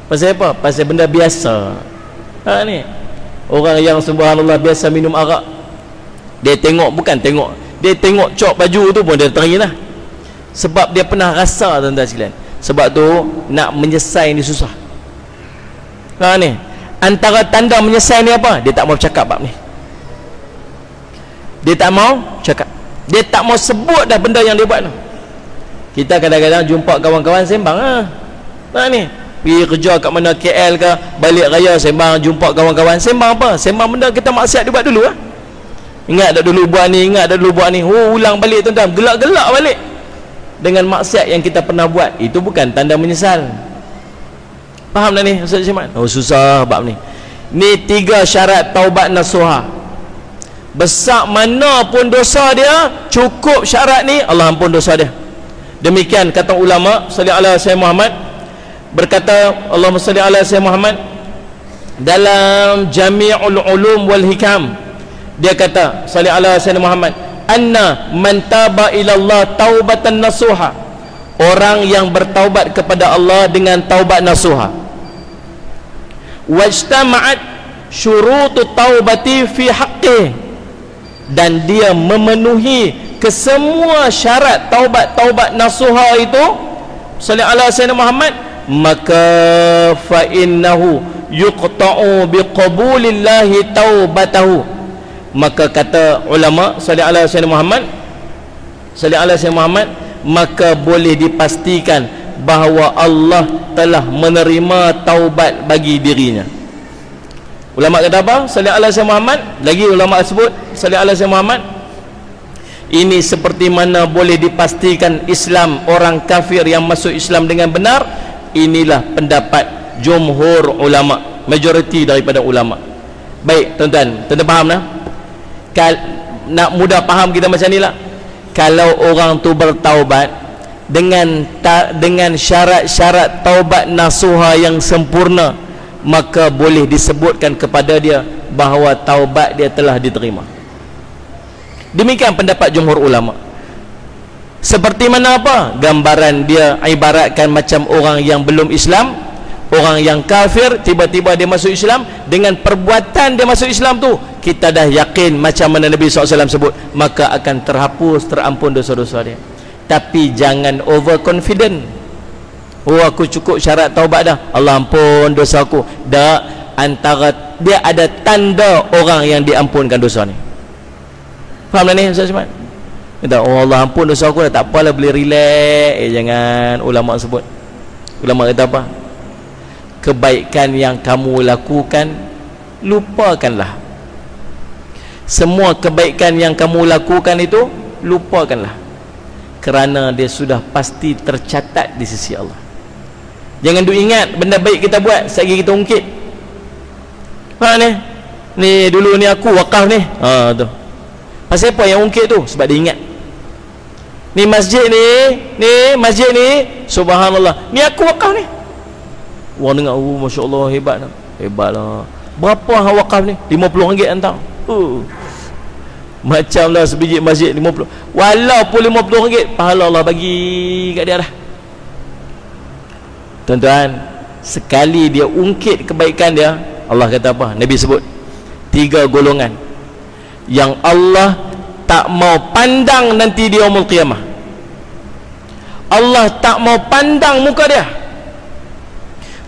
Pasal apa? Pasal benda biasa. Ni orang yang subhanallah biasa minum arak, dia tengok, bukan tengok, dia tengok cok baju tu pun dia teringin lah. Sebab dia pernah rasa tuan-tuan sekalian. Sebab tu nak menyesai ni susah. Ni antara tanda menyesai ni apa? Dia tak mau cakap bab ni. Dia tak mau cakap, dia tak mau sebut dah benda yang dia buat tu. Kita kadang-kadang jumpa kawan-kawan sembang ni, pergi kerja kat mana, KL ke, balik raya sembang, jumpa kawan-kawan sembang apa? Sembang benda kita maksiat dia buat dulu Ingat dah dulu buat ni, ulang balik tuan-tuan, gelak-gelak balik dengan maksiat yang kita pernah buat. Itu bukan tanda menyesal. Faham tak ni Ustaz Syamad? Susah bab ni. Ni 3 syarat taubat nasuha. Besar mana pun dosa dia, cukup syarat ni, Allah ampun dosa dia. Demikian kata ulama. Sallallahu alaihi wasallam Muhammad berkata, Allahumma salli ala sayyidina Muhammad dalam Jami'ul Ulum wal Hikam, dia kata sallallahu alaihi wasallam Muhammad, anna man taba ila Allah taubatan nasuha, orang yang bertaubat kepada Allah dengan taubat nasuha, wajtama'at syurutut taubati fi haqqi, dan dia memenuhi kesemua syarat taubat nasuha itu, sallallahu alaihi wasallam Muhammad, maka fa innahu yuqta'u biqabulillahi taubatahu, maka kata ulama sallallahu alaihi wasallam Muhammad, maka boleh dipastikan bahawa Allah telah menerima taubat bagi dirinya. Ulama kata apa? Sallallahu alaihi wasallam Muhammad, lagi ulama sebut sallallahu alaihi wasallam Muhammad, ini seperti mana boleh dipastikan Islam orang kafir yang masuk Islam dengan benar. Inilah pendapat jumhur ulama, majoriti daripada ulama. Baik tuan-tuan, faham dah? Nak mudah faham kita macam ni lah. Kalau orang tu bertaubat dengan syarat-syarat taubat nasuha yang sempurna, maka boleh disebutkan kepada dia bahawa taubat dia telah diterima. Demikian pendapat jumhur ulama. Seperti mana apa? Gambaran dia ibaratkan macam orang yang belum Islam, orang yang kafir, tiba-tiba dia masuk Islam. Dengan perbuatan dia masuk Islam tu, kita dah yakin macam mana Nabi SAW sebut, maka akan terhapus, terampun dosa-dosa dia. Tapi jangan overconfident. Aku cukup syarat taubat dah, Allah ampun dosa aku. Antara dia ada tanda orang yang diampunkan dosa ni. Faham tak ni Ustaz Syamad? Kata, Allah ampun dosa aku dah, tak apalah, boleh relax. Jangan. Ulama sebut, ulama kata apa? Kebaikan yang kamu lakukan, lupakanlah. Semua kebaikan yang kamu lakukan itu, lupakanlah. kerana dia sudah pasti tercatat di sisi Allah. Jangan duk ingat benda baik kita buat selagi kita ungkit. Ni dulu ni aku wakaf ni. Tu. Pasal apa yang ungkit tu? Sebab dia ingat. Ni masjid ni, subhanallah. Ni aku wakaf ni. Orang dengar, masya-Allah, hebatlah. Berapa hang wakaf ni? RM50 hantar. Macamlah sebiji masjid 50. Walaupun RM50, pahala Allah bagi kat dia dah. Tuan-tuan, sekali dia ungkit kebaikan dia, Allah kata apa? Nabi sebut 3 golongan yang Allah tak mau pandang nanti di yaumul qiyamah. Allah tak mau pandang muka dia.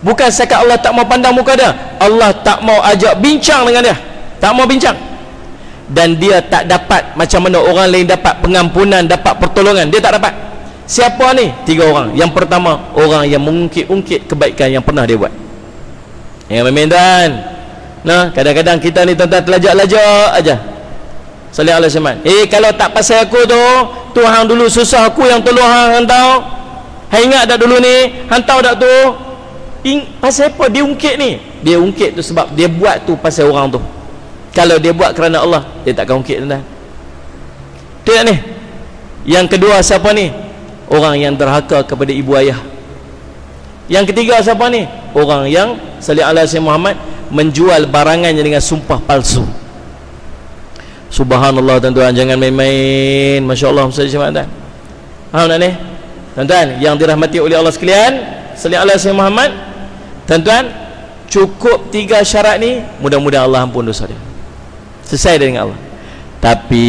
Bukan sekat Allah tak mau pandang muka dia, Allah tak mau ajak bincang dengan dia. Tak mau bincang. Dan dia tak dapat macam mana orang lain dapat pengampunan, dapat pertolongan, dia tak dapat. Siapa ni? 3 orang. Yang pertama, orang yang mengungkit-ungkit kebaikan yang pernah dia buat. Yang memintan. Nah, kadang-kadang kita ni tuan-tuan terlajak-lajak aja. Salih alaihi wasallam. Kalau tak pasal aku tu, Tuhan dulu susah aku yang tolong hang tahu. Hang ingat tak dulu ni? Hang tahu tak tu? Pasal apa dia ungkit ni? Dia ungkit tu sebab dia buat tu pasal orang tu. Kalau dia buat kerana Allah, dia takkan ungkit, tuan-tuan. Tu ni. Yang kedua siapa ni? Orang yang derhaka kepada ibu ayah. Yang ketiga siapa ni? Orang yang salih alaihi Muhammad menjual barangannya dengan sumpah palsu. Subhanallah, tuan-tuan, jangan main-main. Masya-Allah, tuan-tuan. Faham tak ni? Tuan-tuan yang dirahmati oleh Allah sekalian, salih alaihi Muhammad. Tuan-tuan, cukup 3 syarat ni, mudah-mudahan Allah ampun dosa dia. Selesai dengan Allah. Tapi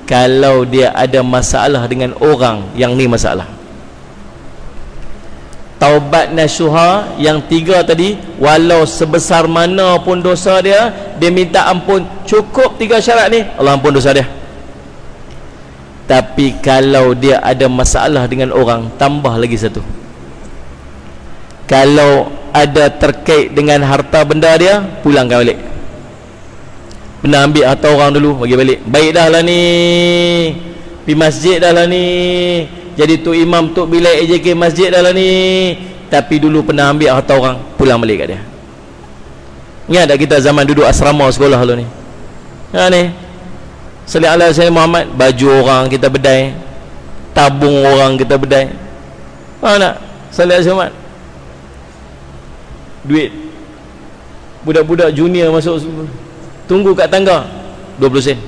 kalau dia ada masalah dengan orang yang ni masalah, taubat nasuha yang 3 tadi, walau sebesar mana pun dosa dia, dia minta ampun. Cukup 3 syarat ni, Allah ampun dosa dia. Tapi kalau dia ada masalah dengan orang, tambah lagi satu. Kalau ada terkait dengan harta benda dia, pulangkan balik. Pernah ambil harta orang dulu, bagi balik. Baik dah lah ni, pergi masjid dah lah ni, jadi tu imam tu bilik AJK masjid dah lah ni, tapi dulu pernah ambil harta orang, pulang balik kat dia. Ingat tak kita zaman duduk asrama sekolah dulu ni? Ni salih alaihi Muhammad, baju orang kita bedai, tabung orang kita bedai. Faham tak? Salih alaihi Muhammad, duit budak-budak junior masuk tunggu kat tangga 20 sen.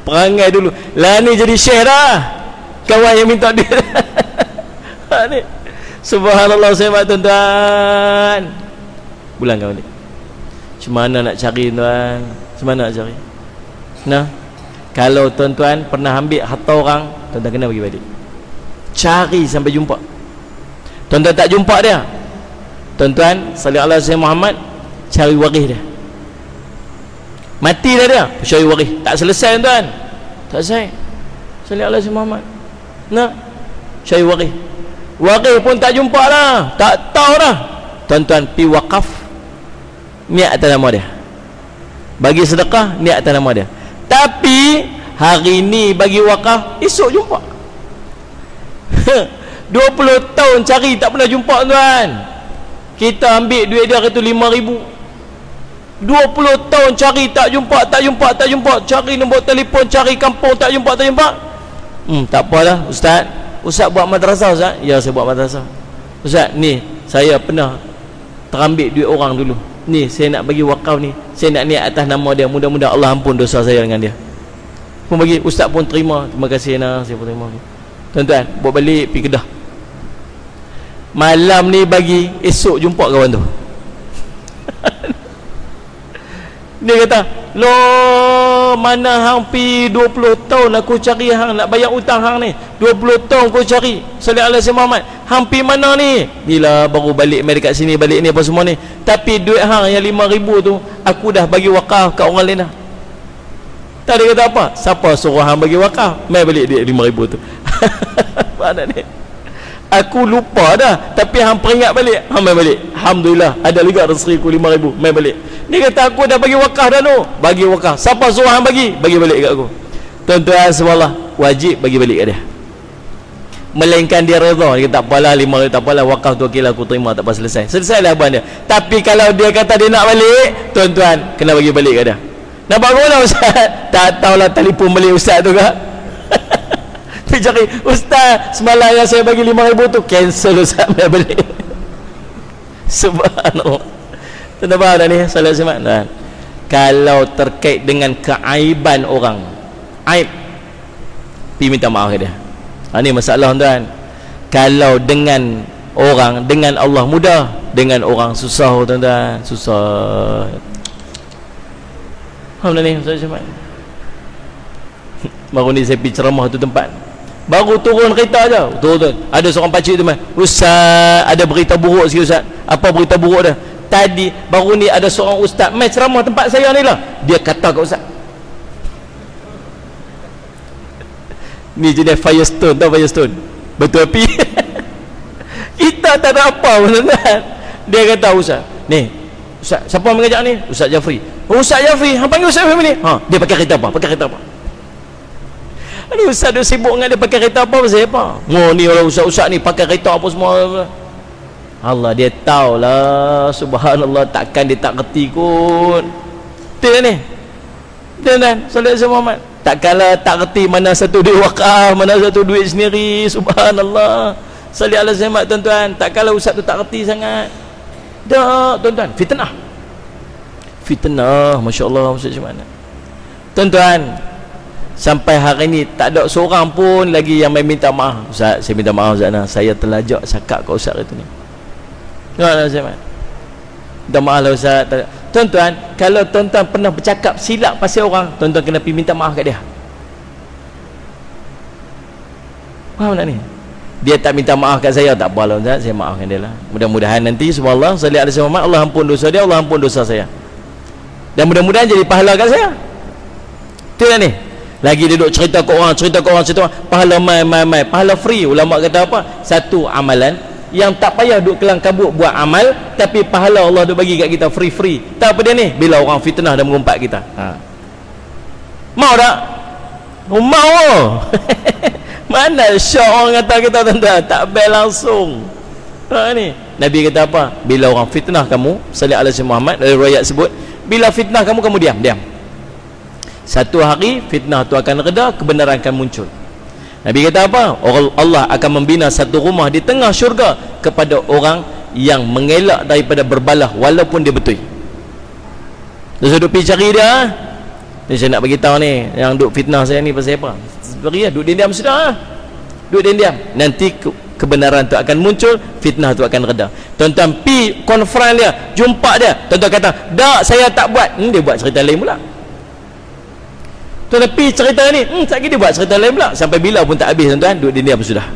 Perangai dulu lah ni, jadi syekh dah, kawan yang minta duit. Ni subhanallah, saya tuan-tuan, pulangkan balik. Macam mana nak cari, tuan? Macam mana nak cari? Nah, kalau tuan-tuan pernah ambil harta orang, tuan-tuan kena bagi balik. Cari sampai jumpa. Tuan-tuan tak jumpa dia, tuan-tuan salih alaihi Muhammad, cari waris dia. Mati dah dia, cari waris. Tak selesai, tuan. Tak selesai. Salih alaihi Muhammad. Nah, cari waris. Waris pun tak jumpa dah, tak tahu dah. Tuan-tuan pi wakaf, niat atas nama dia. Bagi sedekah, niat atas nama dia. Tapi hari ni bagi wakaf, esok jumpa. 20 tahun cari tak pernah jumpa, tuan. Kita ambil duit dia kata 5,000. 20 tahun cari tak jumpa. Cari nombor telefon, cari kampung, tak jumpa. Tak apalah, ustaz. Ustaz buat madrasah, ustaz? Ya, saya buat madrasah. Ustaz, ni saya pernah terambil duit orang dulu. Ni saya nak bagi wakaf ni. Saya nak niat atas nama dia. Mudah-mudahan Allah ampun dosa saya dengan dia. Pun bagi, ustaz pun terima. Terima kasih nak, saya pun terima. Tuan-tuan, buat balik pergi Kedah. Malam ni bagi, esok jumpa kawan tu. Dia kata, "Loh, mana hang pi 20 tahun aku cari hang nak bayar hutang hang ni. 20 tahun aku cari. Salih alaihi Muhammad. Hang pi mana ni?" Bila baru balik mai dekat sini, balik ni apa semua ni. Tapi duit hang yang 5,000 tu aku dah bagi wakaf kat orang lain dah. Tak ada kata apa. Siapa suruh hang bagi wakaf? Mai balik duit 5,000 tu. Apa ni? Aku lupa dah, tapi hang peringat balik, hang mai balik. Alhamdulillah, ada juga rezeki aku 5,000, mai balik. Dia kata aku dah bagi wakaf dah tu. Bagi wakaf. Siapa suruh hang bagi? Bagi balik kat aku. Tuan-tuan semualah, wajib bagi balik kat dia. Melainkan dia redha, dia kata tak apalah 5 tak apalah, wakaf tu okeylah aku terima, tak apa, selesailah abang dia. Tapi kalau dia kata dia nak balik, tuan-tuan kena bagi balik kat dia. Nak buat mana ustaz? Tak tahulah, telefon balik ustaz tu kah? Dia cari, ustaz semalam yang saya bagi 5,000 tu cancel ustaz, saya balik. Subhanallah. Tuan-tuan faham dah ni? Salat semak. Kalau terkait dengan keaiban orang, aib, pergi minta maaf ke dia. Ini masalah tuan. Kalau dengan orang, dengan Allah mudah, dengan orang susah tuan-tuan, susah. Faham dah ni? Salat semak. Baru ni saya pergi ceramah tu tempat, baru turun kereta aja, turun. Ada seorang pakcik tu, ustaz ada berita buruk sikit ustaz. Apa berita buruk dah? Tadi baru ni ada seorang ustaz mai ceramah tempat saya ni lah, dia kata kat ustaz. Ni jenis Firestone, tahu Firestone? Betul api. Kita tak ada apa pun tuan. Dia kata ustaz, ni ustaz siapa mengajak ni? Ustaz Jafri. Ustaz Jafri, hang panggil ustaz Jafri ni? Dia pakai kereta apa? Pakai kereta apa? Ni ustaz dia sibuk dengan dia pakai kereta apa pasal apa? Ni orang ustaz-ustaz ni pakai kereta apa semua. Allah dia tahulah, subhanallah, takkan dia tak kerti kot. Betul ni? Betul kan? Sallallahu alaihi Muhammad. Takkanlah tak kerti mana satu duit wakaf, mana satu duit sendiri, subhanallah. Sallallahu alaihi Muhammad tuan-tuan. Takkanlah ustaz tu tak kerti sangat. Dah tuan-tuan, fitnah. Fitnah, masya-Allah, ustaz mana? Tuan-tuan, sampai hari ni tak ada seorang pun lagi yang main minta maaf. Ustaz, saya minta maaf Ustaz, saya terlajak cakap kat ustaz itu ni. Tengoklah Ustaz, minta maaf lah Ustaz. Tuan-tuan, kalau tuan-tuan pernah bercakap silap pasal orang, tuan-tuan kena pergi minta maaf kat dia. Faham tak ni? Dia tak minta maaf kat saya, tak apalah Ustaz, saya maafkan dia lah. Mudah-mudahan nanti subhanallah sallallahu alaihi wasallam, Allah ampun dosa dia, Allah ampun dosa saya, dan mudah-mudahan jadi pahala kat saya. Betul tak ni? Lagi dia duduk cerita ke orang, pahala mai, pahala free. Ulama kata apa? Satu amalan yang tak payah duduk kelang kabut buat amal, tapi pahala Allah duk bagi kat kita free. Tak apa dia ni? Bila orang fitnah dan mengumpat kita. Mau tak? Mau. Mana syok orang kata kita tuan-tuan, tak baik langsung. Ni Nabi kata apa? Bila orang fitnah kamu, sallallahu alaihi Muhammad, dari riwayat sebut, bila fitnah kamu diam. Satu hari fitnah tu akan reda, kebenaran akan muncul. Nabi kata apa? Allah akan membina satu rumah di tengah syurga kepada orang yang mengelak daripada berbalah walaupun dia betul. Dia sudah pergi cari dia. Ni saya nak bagi tahu ni, yang duk fitnah saya ni pasal apa? Beri duk diam sudah. Duk diam. Nanti kebenaran tu akan muncul, fitnah tu akan reda. Tuan-tuan pi konfront dia, jumpa dia. Tuan-tuan kata, "Tak, saya tak buat." Dia buat cerita lain pula. Tuan-tuan pergi cerita ni, sekejap dia buat cerita lain pula. Sampai bila pun tak habis tuan-tuan, duduk diam sudah.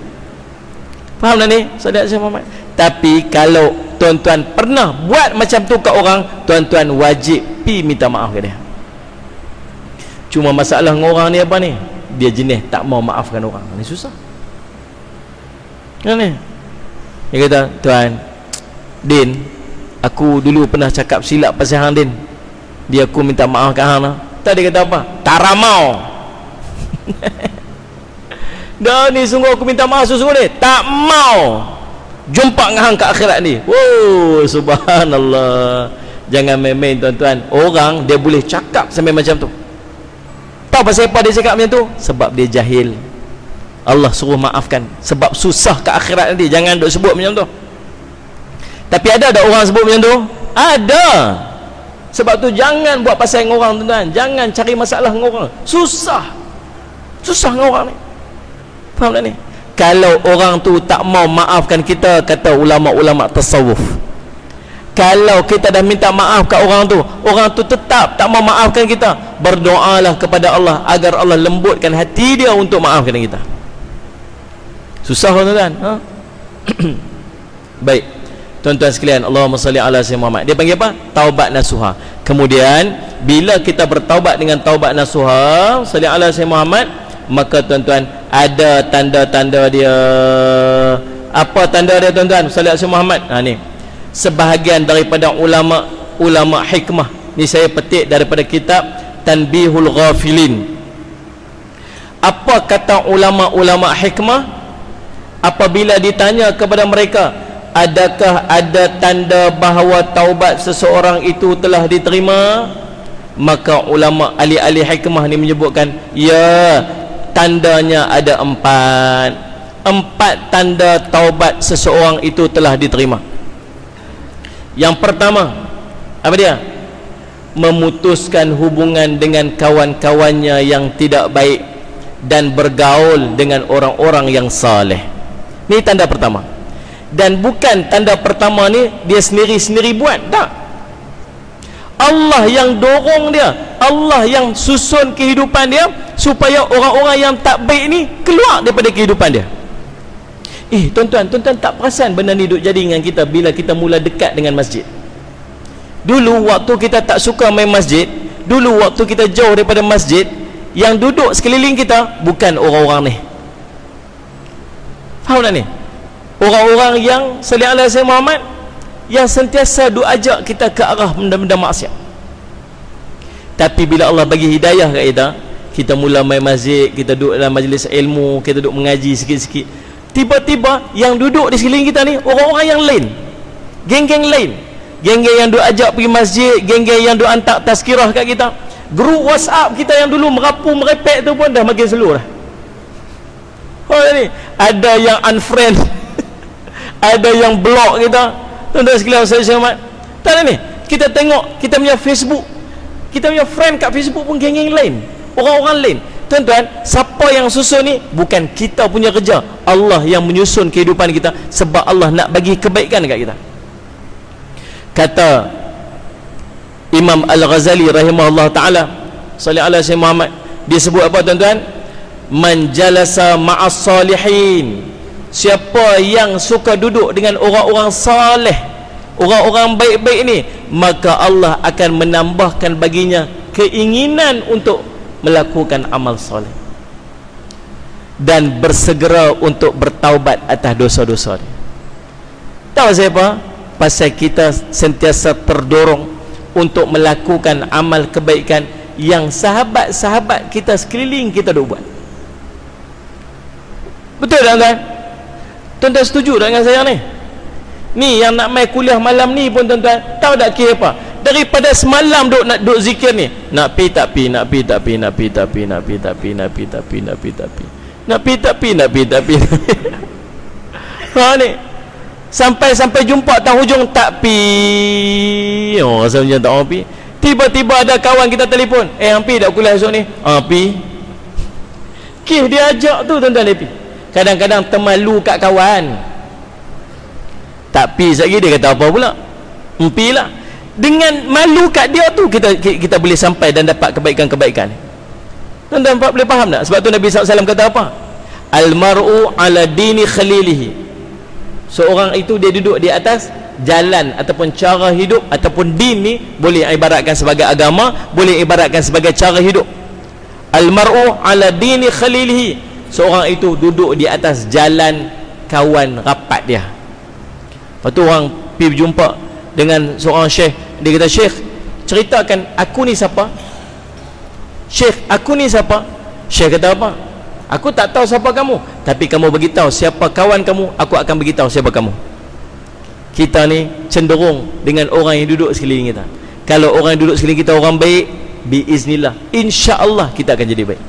Faham tak ni? Saudara saya Muhammad. Tapi kalau tuan-tuan pernah buat macam tu kat orang, tuan-tuan wajib pergi minta maaf ke dia. Cuma masalah dengan orang ni apa ni? Dia jenis tak mau maafkan orang. Ni susah. Kan ni? Dia kata, "Tuan, Din, aku dulu pernah cakap silap pasal hang Din. Dia aku minta maaf kat hang lah." Dia kata apa? Taramau. Dah ni sungguh aku minta maaf sungguh ni. Tak mau jumpa dengan hang kat akhirat ni. Wow, subhanallah. Jangan main-main tuan-tuan. Orang dia boleh cakap sampai macam tu. Tahu pasal apa dia cakap macam tu? Sebab dia jahil. Allah suruh maafkan. Sebab susah kat akhirat nanti. Jangan duk sebut macam tu. Tapi ada orang sebut macam tu? Ada. Sebab tu jangan buat pasal dengan orang tuan-tuan. Jangan cari masalah dengan orang. Susah dengan orang ni. Faham tak ni? Kalau orang tu tak mau maafkan kita, kata ulama-ulama tasawuf, kalau kita dah minta maaf kat orang tu tetap tak mau maafkan kita, berdoalah kepada Allah agar Allah lembutkan hati dia untuk maafkan kita. Susah tuan-tuan. Baik tuan-tuan sekalian, Allahumma salli ala sayyidina Muhammad. Dia panggil apa? Taubat nasuha. Kemudian bila kita bertaubat dengan taubat nasuha, salli ala sayyidina Muhammad, maka tuan-tuan ada tanda-tanda dia. Apa tanda dia tuan-tuan? Salli ala sayyidina Muhammad. Ni sebahagian daripada ulama hikmah, ni saya petik daripada kitab Tanbihul Ghafilin. Apa kata ulama-ulama hikmah apabila ditanya kepada mereka, adakah ada tanda bahawa taubat seseorang itu telah diterima? Maka ulama ahli-ahli hikmah ni menyebutkan, ya, tandanya ada 4 tanda taubat seseorang itu telah diterima. Yang pertama, apa dia? Memutuskan hubungan dengan kawan-kawannya yang tidak baik dan bergaul dengan orang-orang yang saleh. Ini tanda pertama. Dan bukan tanda pertama ni dia sendiri-sendiri buat, tak. Allah yang dorong dia, Allah yang susun kehidupan dia supaya orang-orang yang tak baik ni keluar daripada kehidupan dia. Tuan-tuan tak perasan benda ni duk jadi dengan kita bila kita mula dekat dengan masjid. Dulu waktu kita tak suka main masjid, dulu waktu kita jauh daripada masjid, yang duduk sekeliling kita bukan orang-orang ni. Faham tak ni? Orang-orang yang salih alaihi wasallam Muhammad, yang sentiasa duk ajak kita ke arah benda-benda maksiat. Tapi bila Allah bagi hidayah kat kita, kita mula main masjid, kita duduk dalam majlis ilmu, kita duduk mengaji sikit-sikit, tiba-tiba yang duduk di sekeliling kita ni orang-orang yang lain, geng-geng lain, geng-geng yang duk ajak pergi masjid, geng-geng yang duk hantar tazkirah kat kita. Grup WhatsApp kita yang dulu merapu merepek tu pun dah makin slow dah. Ni ada yang unfriend ada yang block kita. Tuan-tuan sekalian, saya selamat. Tak ada ni. Kita tengok kita punya Facebook, kita punya friend kat Facebook pun geng-geng lain, orang-orang lain. Tuan-tuan, siapa yang susun ni? Bukan kita punya kerja. Allah yang menyusun kehidupan kita sebab Allah nak bagi kebaikan dekat kita. Kata Imam Al-Ghazali rahimahullah ta'ala, salih ala Sayyidina Muhammad, dia sebut apa tuan-tuan? Man jalasa ma'as salihin, siapa yang suka duduk dengan orang-orang saleh, orang-orang baik-baik ni, maka Allah akan menambahkan baginya keinginan untuk melakukan amal soleh dan bersegera untuk bertaubat atas dosa-dosa dia. Tahu siapa? Pasal kita sentiasa terdorong untuk melakukan amal kebaikan yang sahabat-sahabat kita sekeliling kita duk buat. Betul tak tuan? Tuan-tuan setuju tak dengan saya ni? Ni yang nak main kuliah malam ni pun tuan-tuan tahu tak kira apa? Daripada semalam duk zikir ni, nak pi tak pi, nak pi tak pi, nak pi tak pi, nak pi tak pi, nak pi tak pi, nak pi tak pi, nak pi tak pi, nak pi tak pi. Ha ni sampai jumpa tang hujung tak pi. Oh, rasa macam tak mau pi. Tiba-tiba ada kawan kita telefon, hampi dak kuliah esok ni? Pi. Kih dia ajak tu tuan-tuan dia pi. Kadang-kadang termalu kat kawan, tak pi sekali dia kata apa pula? Empi lah. Dengan malu kat dia tu kita boleh sampai dan dapat kebaikan-kebaikan. Tuan-tuan boleh faham tak? Sebab tu Nabi SAW kata apa? Al-mar'u ala dini khalilihi. Seorang itu dia duduk di atas jalan ataupun cara hidup ataupun din ni, boleh ibaratkan sebagai agama, boleh ibaratkan sebagai cara hidup. Al-mar'u ala dini khalilihi. Seorang itu duduk di atas jalan kawan rapat dia. Lepas tu orang pergi berjumpa dengan seorang syekh. Dia kata, syekh, ceritakan aku ni siapa? Syekh, aku ni siapa? Syekh kata apa? Aku tak tahu siapa kamu, tapi kamu beritahu siapa kawan kamu, aku akan beritahu siapa kamu. Kita ni cenderung dengan orang yang duduk sekeliling kita. Kalau orang yang duduk sekeliling kita orang baik, biiznillah, insya-Allah kita akan jadi baik.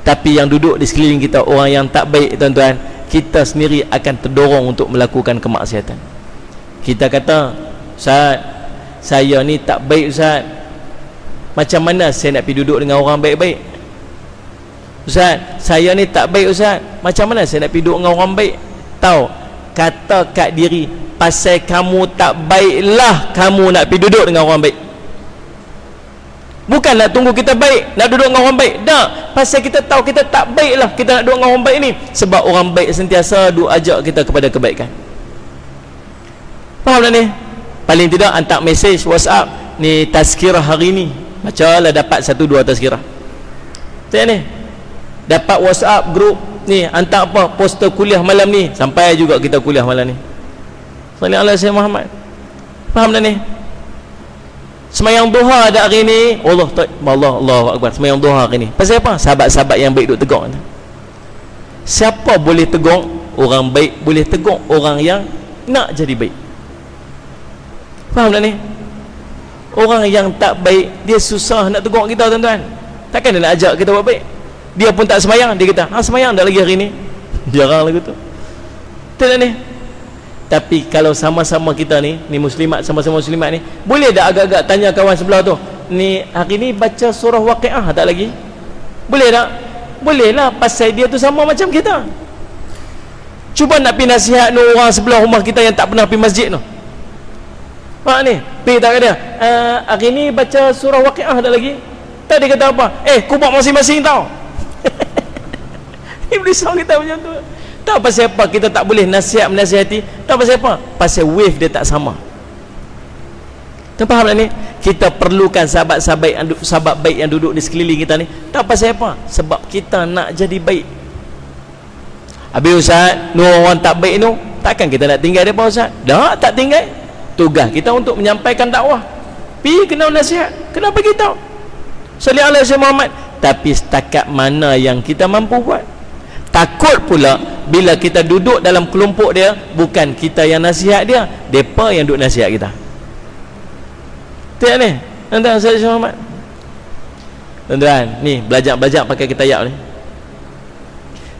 Tapi yang duduk di sekeliling kita orang yang tak baik, tuan-tuan, kita sendiri akan terdorong untuk melakukan kemaksiatan. Kita kata, Ustaz, saya ni tak baik Ustaz, macam mana saya nak pergi duduk dengan orang baik-baik? Ustaz, saya ni tak baik Ustaz, macam mana saya nak pergi duduk dengan orang baik? Tahu, kata kat diri, pasal kamu tak baiklah kamu nak pergi duduk dengan orang baik. Bukan nak tunggu kita baik, nak duduk dengan orang baik. Tak, pasal kita tahu kita tak baiklah kita nak duduk dengan orang baik ni. Sebab orang baik sentiasa duk ajak kita kepada kebaikan. Faham tak ni? Paling tidak hantar mesej WhatsApp, ni tazkirah hari ni, bacalah dapat 1-2 tazkirah. Tengok ni, dapat WhatsApp grup ni, hantar apa, poster kuliah malam ni, sampai juga kita kuliah malam ni. Sallallahu alaihi Muhammad. Faham tak ni? Semayang duha dah hari ni, Allahu Akbar, semayang duha hari ni. Pasal apa? Sahabat-sahabat yang baik duk tegur. Siapa boleh tegur? Orang baik boleh tegur orang yang nak jadi baik. Faham tak ni? Orang yang tak baik, dia susah nak tegur kita, tuan-tuan. Takkan dia nak ajak kita buat baik? Dia pun tak semayang, dia kata, semayang dah lagi hari ni. Jarang lagu tu. Tak ni. Tapi kalau sama-sama kita ni muslimat, sama-sama muslimat ni, boleh tak agak-agak tanya kawan sebelah tu, ni hari ni baca surah Waqiah tak lagi? Boleh tak? Boleh lah, pasal dia tu sama macam kita. Cuba nak pergi nasihat ni orang sebelah rumah kita yang tak pernah pergi masjid tu. Pak ni, pergi tak dia, hari ni baca surah Waqiah tak lagi? Tak, dia kata apa? Kau buat masing-masing tau. Iblis kita macam tu. Tak pasal apa kita tak boleh menasihati? Tak pasal apa? Pasal wave dia tak sama. Tuan faham tak ni? Kita perlukan sahabat baik yang duduk di sekeliling kita ni. Tak pasal apa? Sebab kita nak jadi baik. Habis Ustaz, orang tak baik tu, takkan kita nak tinggal dia, Ustaz? Tak tinggal. Tugas kita untuk menyampaikan dakwah. Pergi kena nasihat, kena bagi tahu. Salih alaihi Syekh Muhammad. Tapi setakat mana yang kita mampu buat. Takut pula bila kita duduk dalam kelompok dia, bukan kita yang nasihat dia, mereka yang duduk nasihat kita. Tengok ni, tuan-tuan, Syekh Muhammad. Tuan-tuan, ni belajar pakai kitayak ni.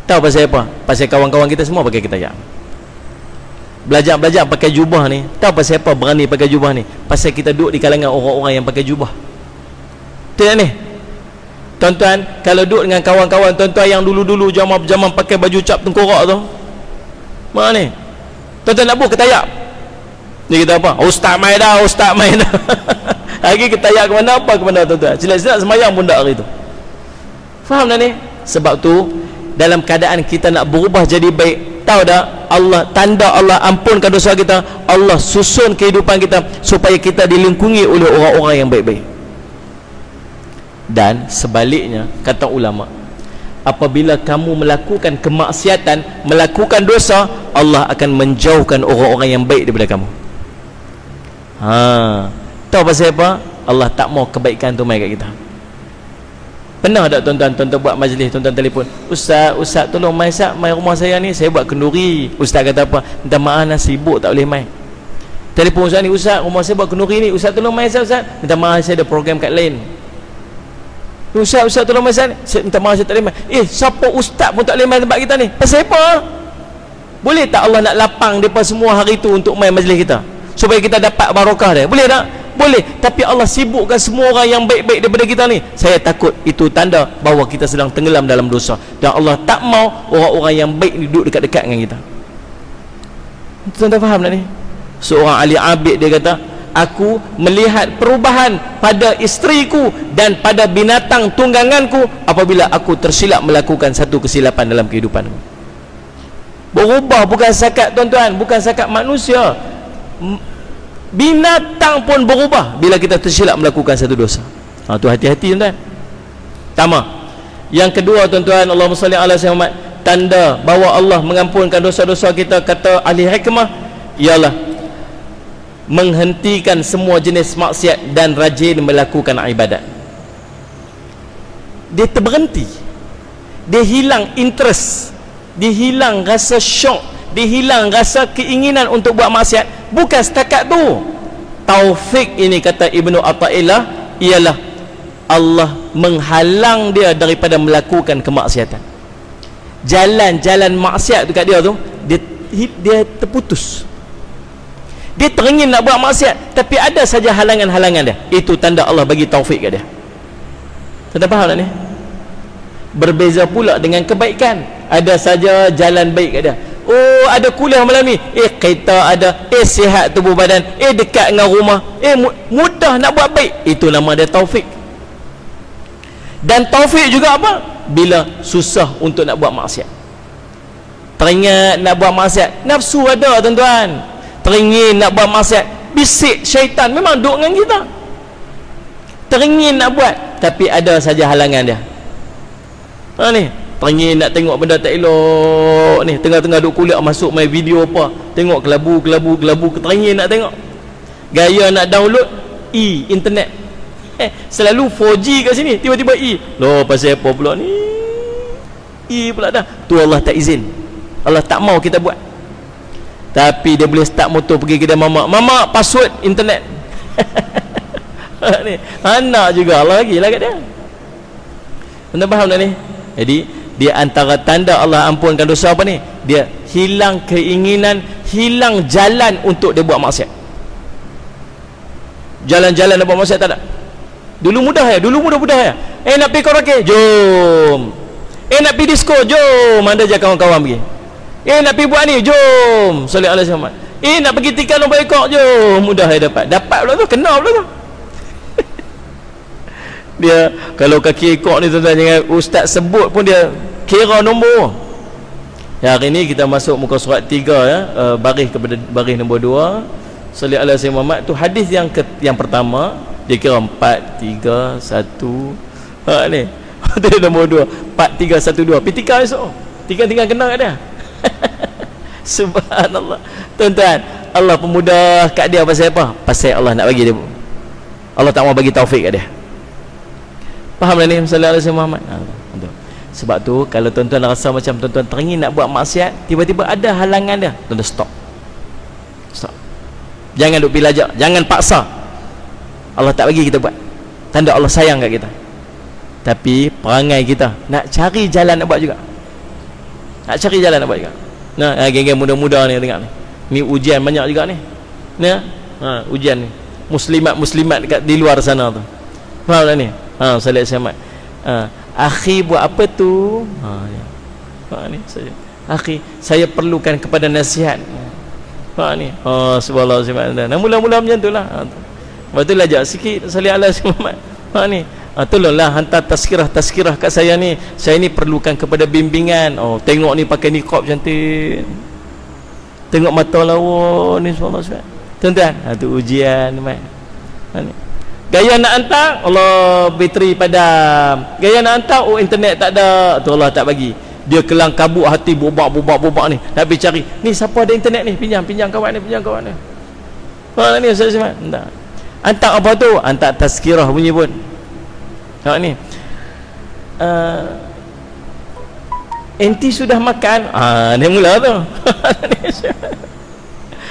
Tahu pasal apa? Pasal kawan-kawan kita semua pakai kitayak. Belajar pakai jubah ni. Tahu pasal apa berani pakai jubah ni? Pasal kita duduk di kalangan orang-orang yang pakai jubah. Tengok ni, tuan-tuan, kalau duduk dengan kawan-kawan tuan-tuan yang dulu-dulu zaman pakai baju cap tengkorak tu, mana ni? Tuan-tuan nak buat ketayak. Dia kata apa? Ustaz main dah. Lagi ketayak ke mana tuan-tuan? Silap-silap semayang pun tak hari tu. Faham tak ni? Sebab tu dalam keadaan kita nak berubah jadi baik, tahu tak? Tanda Allah ampunkan dosa kita, Allah susun kehidupan kita supaya kita dilingkungi oleh orang-orang yang baik-baik. Dan sebaliknya, kata ulama, apabila kamu melakukan kemaksiatan, melakukan dosa, Allah akan menjauhkan orang-orang yang baik daripada kamu. Tahu pasal apa? Allah tak mau kebaikan tu mai kat kita. Pernah tak tuan-tuan buat majlis, tuan-tuan telefon, Ustaz tolong mai rumah saya ni, saya buat kenduri. Ustaz kata apa? Minta maaf nak sibuk, tak boleh mai. Telefon Ustaz ni, Ustaz rumah saya buat kenduri ni, Ustaz tolong mai Ustaz. Minta maaf, saya ada program kat lain. Ustaz tolong mai Ustaz, minta maaf saya tak boleh mai. Siapa ustaz pun tak boleh mai tempat kita ni? Pasal apa? Boleh tak Allah nak lapang depa semua hari tu untuk mai majlis kita, supaya kita dapat barakah dia? Boleh tak? Boleh. Tapi Allah sibukkan semua orang yang baik-baik daripada kita ni. Saya takut itu tanda bahawa kita sedang tenggelam dalam dosa, dan Allah tak mau orang-orang yang baik ni duduk dekat-dekat dengan kita. Tuan-tuan faham tak ni? Seorang ahli abid dia kata, aku melihat perubahan pada isteriku dan pada binatang tungganganku apabila aku tersilap melakukan satu kesilapan dalam kehidupanku. Berubah bukan sakat tuan-tuan, bukan sakat manusia, binatang pun berubah bila kita tersilap melakukan satu dosa. Tu hati-hati tuan-tuan. Pertama. Yang kedua tuan-tuan, Allahumma salli ala sayyidina Muhammad, tanda bahawa Allah mengampunkan dosa-dosa kita, kata ahli hikmah, ialah menghentikan semua jenis maksiat dan rajin melakukan ibadat. Dia terberhenti, dia hilang interest, dia hilang rasa syok, dia hilang rasa keinginan untuk buat maksiat. Bukan setakat tu, taufik ini, kata Ibnu Athaillah, ialah Allah menghalang dia daripada melakukan kemaksiatan. Jalan-jalan maksiat dekat dia tu, dia terputus. Dia teringin nak buat maksiat, tapi ada saja halangan-halangan dia. Itu tanda Allah bagi taufik kat dia. Tuan faham tak ni? Berbeza pula dengan kebaikan, ada saja jalan baik kat dia. Ada kuliah malam ni, kereta ada, sihat tubuh badan, dekat dengan rumah, mudah nak buat baik. Itu nama dia taufik. Dan taufik juga apa? Bila susah untuk nak buat maksiat, teringat nak buat maksiat, nafsu ada tuan-tuan, teringin nak buat maksiat, bisik syaitan memang duduk dengan kita, teringin nak buat, tapi ada saja halangan dia. Ni teringin nak tengok benda tak elok ni, tengah-tengah duk kuliah masuk main video apa, tengok kelabu, teringin nak tengok, gaya nak download, internet. Selalu 4G kat sini, tiba-tiba loh, pasal apa pula ni? Pula dah. Tu Allah tak izin. Allah tak mau kita buat. Tapi dia boleh start motor pergi kedai mamak. Mamak, password internet. Ni anak juga Allah lagi lah kat dia. Anda faham tak ni? Jadi dia antara tanda Allah ampunkan dosa apa ni? Dia hilang keinginan, hilang jalan untuk dia buat maksiat. Jalan-jalan nak buat maksiat tak ada. Dulu mudah ya. Nak pergi karaoke, jom. Nak pergi disco, jom. Anda je kawan-kawan pergi. Nak pergi buat ni, jom. Sallallahu alaihi wasallam. Nak pergi tikar lomba ekor, jom. Mudah ya dapat. Dapat pula tu, kena pula tu. Dia kalau kaki ekor ni tuan-tuan, jangan ustaz sebut pun dia kira nombor. Ya, hari ni kita masuk muka surat 3 ya, baris kepada baris nombor 2. Sallallahu alaihi wasallam Muhammad tu hadis yang pertama, dia kira 4 3 1 ni. Tu nombor 2, 4 3 1 2. Pergi tikar esok. Tinggal kena kat dia. Subhanallah. Tuan-tuan, Allah pemudah kat dia pasal apa? Pasal Allah nak bagi dia. Allah tak mau bagi taufik kat dia. Faham dah ni sallallahu alaihi wasallam Muhammad? Sebab tu kalau tuan-tuan rasa macam tuan-tuan teringin nak buat maksiat, tiba-tiba ada halangan dia, tuan-tuan stop. Jangan duk pilajak, jangan paksa. Allah tak bagi kita buat. Tanda Allah sayang kat kita. Tapi perangai kita nak cari jalan nak buat juga. Nah, geng-geng muda-muda ni tengok ni. Ni ujian banyak juga ni. Nah, ujian ni. Muslimat dekat di luar sana tu. Faham tak ni? Salih Ahmad. Akhi buat apa tu? Ni saja. Akhi, saya perlukan kepada nasihat. Ni. Subhanallah. Nah, mula-mula macam tu lah. Lepas tu lajak sikit Salih Ahmad. Ni. Tolonglah hantar tazkirah kat saya ni. Saya ni perlukan kepada bimbingan. Tengok ni pakai niqab cantik. Tengok mata lawa ni subhanallah. Tuan-tuan, tu ujian ni. Gaya nak hantar, Allah bateri padam. Gaya nak hantar, internet tak ada, tu Allah tak bagi. Dia kelang kabut hati, bobak ni. Nak pergi cari, ni siapa ada internet ni? Pinjam kawan ni. Ni Ustaz Simad. Hantar apa tu? Hantar tazkirah bunyi pun. Tengok ni. Enti sudah makan? Dia mula tu.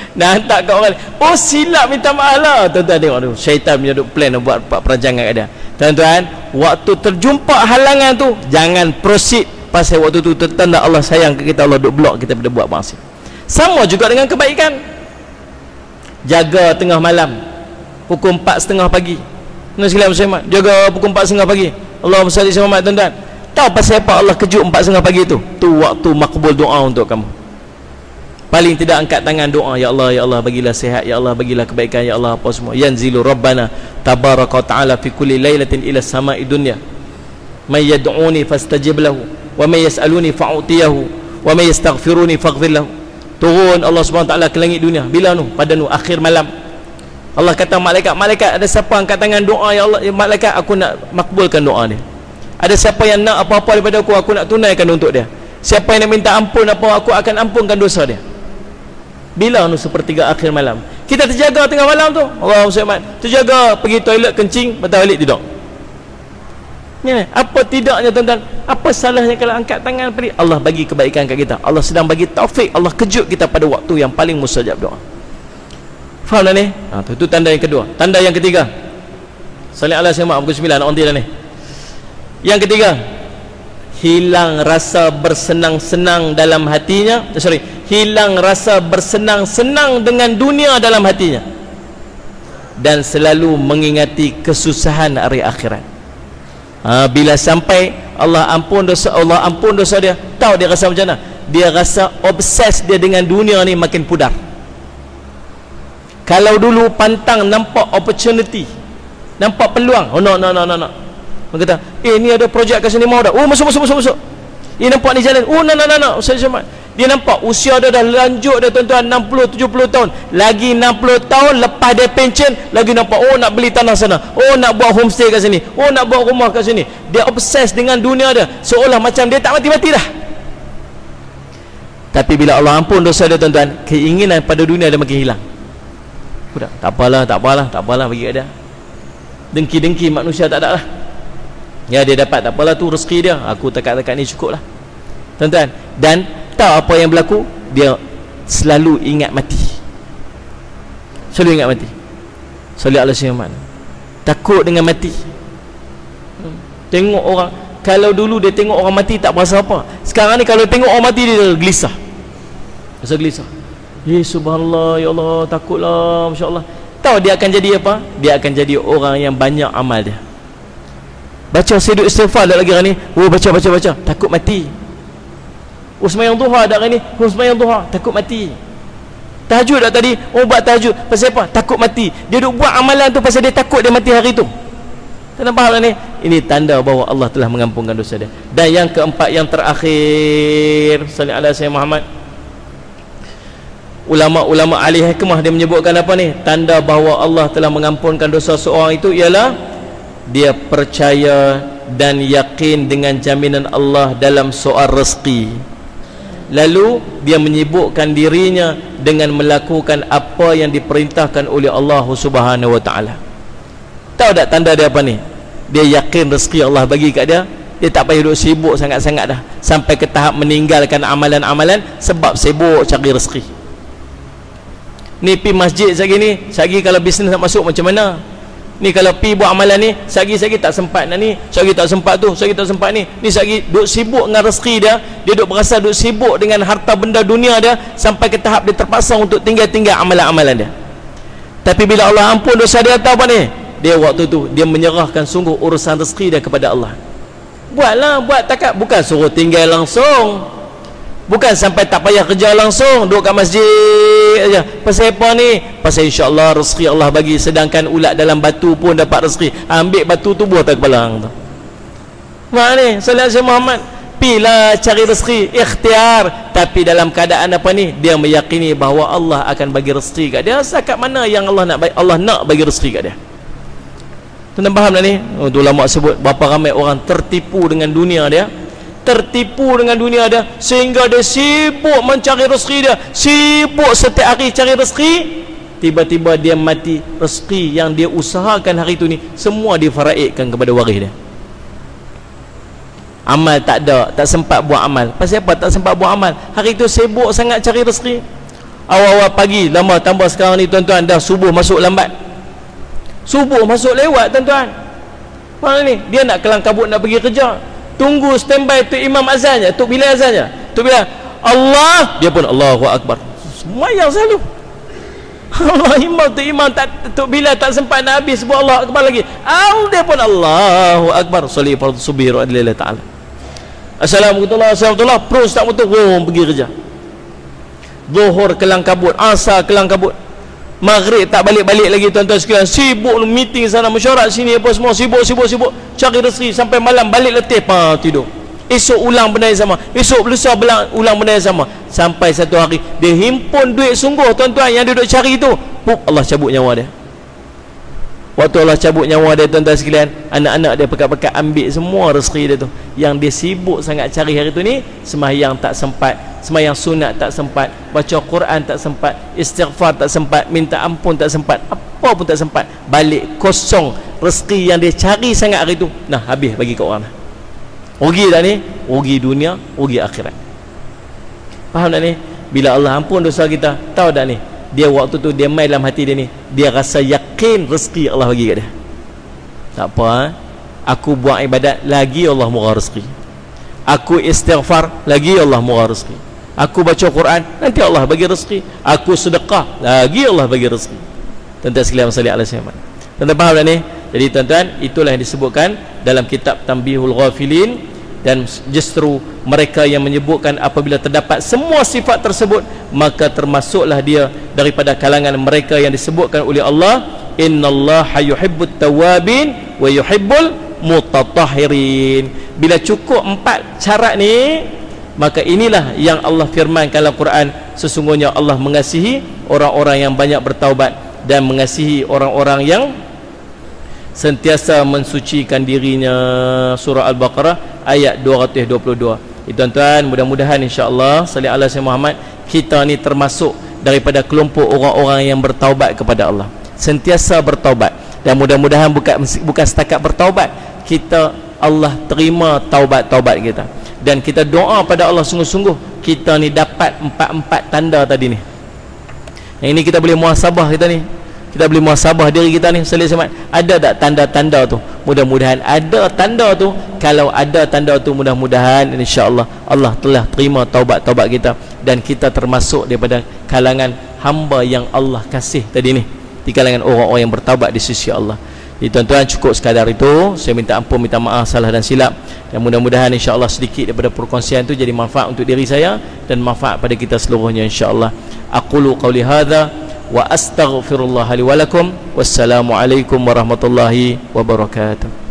Nak hantar kat orang, silap minta maaf lah. Tuan-tuan tengok tu, syaitan punya duk plan buat perancangan kat dia. Tuan-tuan, waktu terjumpa halangan tu, jangan proceed. Pasal waktu tu tanda Allah sayang ke kita, Allah duk block kita pada buat maksiat. Sama juga dengan kebaikan. Jaga tengah malam, pukul 4:30 pagi. Sekalian Muslimat, jaga pukul 4:30 pagi. Allahumma salli ala Muhammad. Tuan-tuan, tahu pasal apa Allah kejut 4:30 pagi tu? Tu waktu makbul doa untuk kamu. Paling tidak angkat tangan doa, ya Allah bagilah sihat, ya Allah bagilah kebaikan, ya Allah apa semua. Yanzilu Rabbana tabaraka ta'ala fi kulli lailatin ila sama'i dunya. May yad'uni fastajib lahu wa may yas'aluni fa'utiyahu wa may yastaghfiruni faghfir lahu. Turun Allah Subhanahu taala ke langit dunia bila pada akhir malam. Allah kata malaikat, ada siapa angkat tangan doa, ya Allah, ya malaikat, aku nak makbulkan doa dia. Ada siapa yang nak apa-apa daripada aku nak tunaikan untuk dia. Siapa yang nak minta ampun apa, aku akan ampunkan dosa dia. Bila sepertiga akhir malam, kita terjaga tengah malam tu, Allah SWT terjaga, pergi toilet kencing, patah balik tidur. Apa tidaknya tuan-tuan? Apa salahnya kalau angkat tangan beri? Allah bagi kebaikan kat kita, Allah sedang bagi taufik, Allah kejut kita pada waktu yang paling mustajab doa. Faham dah ni? Itu tanda yang kedua. Tanda yang ketiga, salih ala sayyidina pukul 9 nak onti dah ni. Yang ketiga, hilang rasa bersenang-senang dalam hatinya. Hilang rasa bersenang-senang dengan dunia dalam hatinya, dan selalu mengingati kesusahan hari akhirat. Bila sampai Allah ampun dosa dia, tahu dia rasa macam mana? Dia rasa obses dia dengan dunia ni makin pudar. Kalau dulu pantang nampak opportunity, nampak peluang, no. Dia kata, ni ada projek kat sini, mau dah. Masuk. Nampak ni jalan. No. Ustaz Syamad, dia nampak usia dia dah lanjut dah tuan-tuan, 60-70 tahun. Lagi 60 tahun lepas dia pension, lagi nampak nak beli tanah sana, nak buat homestay kat sini, nak buat rumah kat sini. Dia obses dengan dunia dia, seolah macam dia tak mati-mati dah. Tapi bila Allah ampun dosa dia tuan-tuan, keinginan pada dunia dia makin hilang. Tak apalah bagi kat dia. Dengki-dengki manusia tak ada lah. Ya, dia dapat tak apalah tu rezeki dia, aku takat-takat ni cukup lah, tuan-tuan. Dan tahu apa yang berlaku, dia selalu ingat mati, selalu ingat mati. Sallallahu alaihi wasallam takut dengan mati. Tengok orang, kalau dulu dia tengok orang mati tak berasa apa, sekarang ni kalau tengok orang mati dia gelisah, rasa gelisah. Subhanallah, ya Allah, takutlah, masya-Allah. Tahu dia akan jadi apa? Dia akan jadi orang yang banyak amal dia. Baca seduk istighfar dah lagi hari ni, baca, takut mati. Sembahyang duha dah hari ni, sembahyang duha, takut mati. Tahajud dah tadi, buat tahajud, pasal apa? Takut mati. Dia duk buat amalan tu pasal dia takut dia mati hari tu. Tuan faham tak ni? Ini tanda bahawa Allah telah mengampunkan dosa dia. Dan yang keempat, yang terakhir, sallallahu alaihi wasallam Muhammad, ulama-ulama ahli hikmah dia menyebutkan apa ni? Tanda bahawa Allah telah mengampunkan dosa seorang itu ialah dia percaya dan yakin dengan jaminan Allah dalam soal rezeki. Lalu dia menyibukkan dirinya dengan melakukan apa yang diperintahkan oleh Allah Subhanahu wa taala. Tahu tak tanda dia apa ni? Dia yakin rezeki Allah bagi kat dia. Dia tak payah duduk sibuk sangat-sangat dah, sampai ke tahap meninggalkan amalan-amalan sebab sibuk cari rezeki. Ni pi masjid sagi kalau bisnes nak masuk macam mana? Ni kalau pi buat amalan ni, sagi tak sempat nak ni, sagi tak sempat tu, sagi tak sempat ni. Ni sagi duk sibuk dengan rezeki dia, dia duk berasa duk sibuk dengan harta benda dunia dia, sampai ke tahap dia terpaksa untuk tinggal-tinggal amalan-amalan dia. Tapi bila Allah ampun dosa dia, tahu apa ni? Dia waktu tu dia menyerahkan sungguh urusan rezeki dia kepada Allah. Buatlah, buat takat, bukan suruh tinggal langsung. Bukan sampai tak payah kerja langsung, duduk kat masjid aja. Pasal apa ni? Pasal insya-Allah rezeki Allah bagi, sedangkan ulat dalam batu pun dapat rezeki. Ambil batu tu buah tak kepala hang tu. Mak ni, sallallahu alaihi Muhammad, pilah cari rezeki, ikhtiar, tapi dalam keadaan apa ni? Dia meyakini bahawa Allah akan bagi rezeki kat dia. Setakat mana yang Allah nak bagi rezeki kat dia. Tuan faham tak ni? Tu ulama sebut berapa ramai orang tertipu dengan dunia dia. Tertipu dengan dunia dia sehingga dia sibuk mencari rezeki dia, sibuk setiap hari cari rezeki. Tiba-tiba dia mati, rezeki yang dia usahakan hari tu ni semua difaraidkan kepada waris dia. Amal tak ada, tak sempat buat amal. Pasal apa tak sempat buat amal? Hari tu sibuk sangat cari rezeki. Awal-awal pagi lama, tambah sekarang ni tuan-tuan dah subuh masuk lambat, subuh masuk lewat tuan-tuan. Mana ni? Dia nak kelang kabut nak pergi kerja, tunggu standby tu imam azannya, tu bila azannya, tu bila Allah, dia pun Allahu Akbar, semayang selalu. Allah imam tu imam tak, tu bila tak sempat nak habis sebut Allah Akbar lagi, dia pun Allahu Akbar, soli fardu subhi lillahi ta'ala, assalamualaikum warahmatullahi wabarakatuh, terus tak betul, pergi kerja. Zuhur kelang kabut, asar kelang kabut, maghrib tak balik-balik lagi tuan-tuan sekalian, sibuk meeting sana, mesyuarat sini apa semua, sibuk cari rezeki sampai malam, balik letih, tidur. Esok ulang benda yang sama, esok lusa ulang benda yang sama, sampai satu hari dia himpun duit sungguh tuan-tuan yang dia duduk cari tu, Allah cabut nyawa dia. Waktu Allah cabut nyawa dia tuan-tuan sekalian, anak-anak dia pekat-pekat ambil semua rezeki dia tu. Yang dia sibuk sangat cari hari tu ni, sembahyang tak sempat, sembahyang sunat tak sempat, baca Quran tak sempat, istighfar tak sempat, minta ampun tak sempat, apa pun tak sempat, balik kosong. Rezeki yang dia cari sangat hari tu, nah habis bagi kat orang. Rugi tak ni? Rugi dunia, rugi akhirat. Faham tak ni? Bila Allah ampun dosa kita, tahu tak ni? Dia waktu tu dia main dalam hati dia ni, dia rasa yakin rezeki Allah bagi kat dia. Tak apa, aku buat ibadat lagi Allah murah rezeki, aku istighfar lagi Allah murah rezeki, aku baca Quran nanti Allah bagi rezeki, aku sedekah lagi Allah bagi rezeki. Tuan-tuan sekalian sallallahu alaihi wasallam, tuan-tuan faham tak ni? Jadi tuan-tuan, itulah yang disebutkan dalam kitab Tanbihul Ghafilin. Dan justru mereka yang menyebutkan apabila terdapat semua sifat tersebut, maka termasuklah dia daripada kalangan mereka yang disebutkan oleh Allah, innallaha yuhibbut tawabin wa yuhibbul mutatahhirin. Bila cukup 4 syarat ni, maka inilah yang Allah firmankan dalam Quran, sesungguhnya Allah mengasihi orang-orang yang banyak bertaubat dan mengasihi orang-orang yang sentiasa mensucikan dirinya. Surah Al-Baqarah ayat 222. Tuan-tuan, mudah-mudahan insya-Allah sallallahu alaihi wasallam Muhammad, kita ni termasuk daripada kelompok orang-orang yang bertaubat kepada Allah, sentiasa bertaubat. Dan mudah-mudahan bukan setakat bertaubat, kita Allah terima taubat-taubat kita, dan kita doa pada Allah sungguh-sungguh kita ni dapat empat tanda tadi ni. Yang ini kita boleh muhasabah kita ni. Kita boleh muhasabah diri kita ni. Ada tak tanda-tanda tu? Mudah-mudahan ada tanda tu. Kalau ada tanda tu, mudah-mudahan insya-Allah Allah telah terima taubat-taubat kita, dan kita termasuk daripada kalangan hamba yang Allah kasih tadi ni, di kalangan orang-orang yang bertaubat di sisi Allah. Jadi tuan-tuan, cukup sekadar itu. Saya minta ampun, minta maaf salah dan silap, dan mudah-mudahan insya-Allah sedikit daripada perkongsian itu jadi manfaat untuk diri saya dan manfaat pada kita seluruhnya insya-Allah. Aqulu qawli hadza wa astaghfirullah li wa lakum. Wassalamu alaikum warahmatullahi wabarakatuh.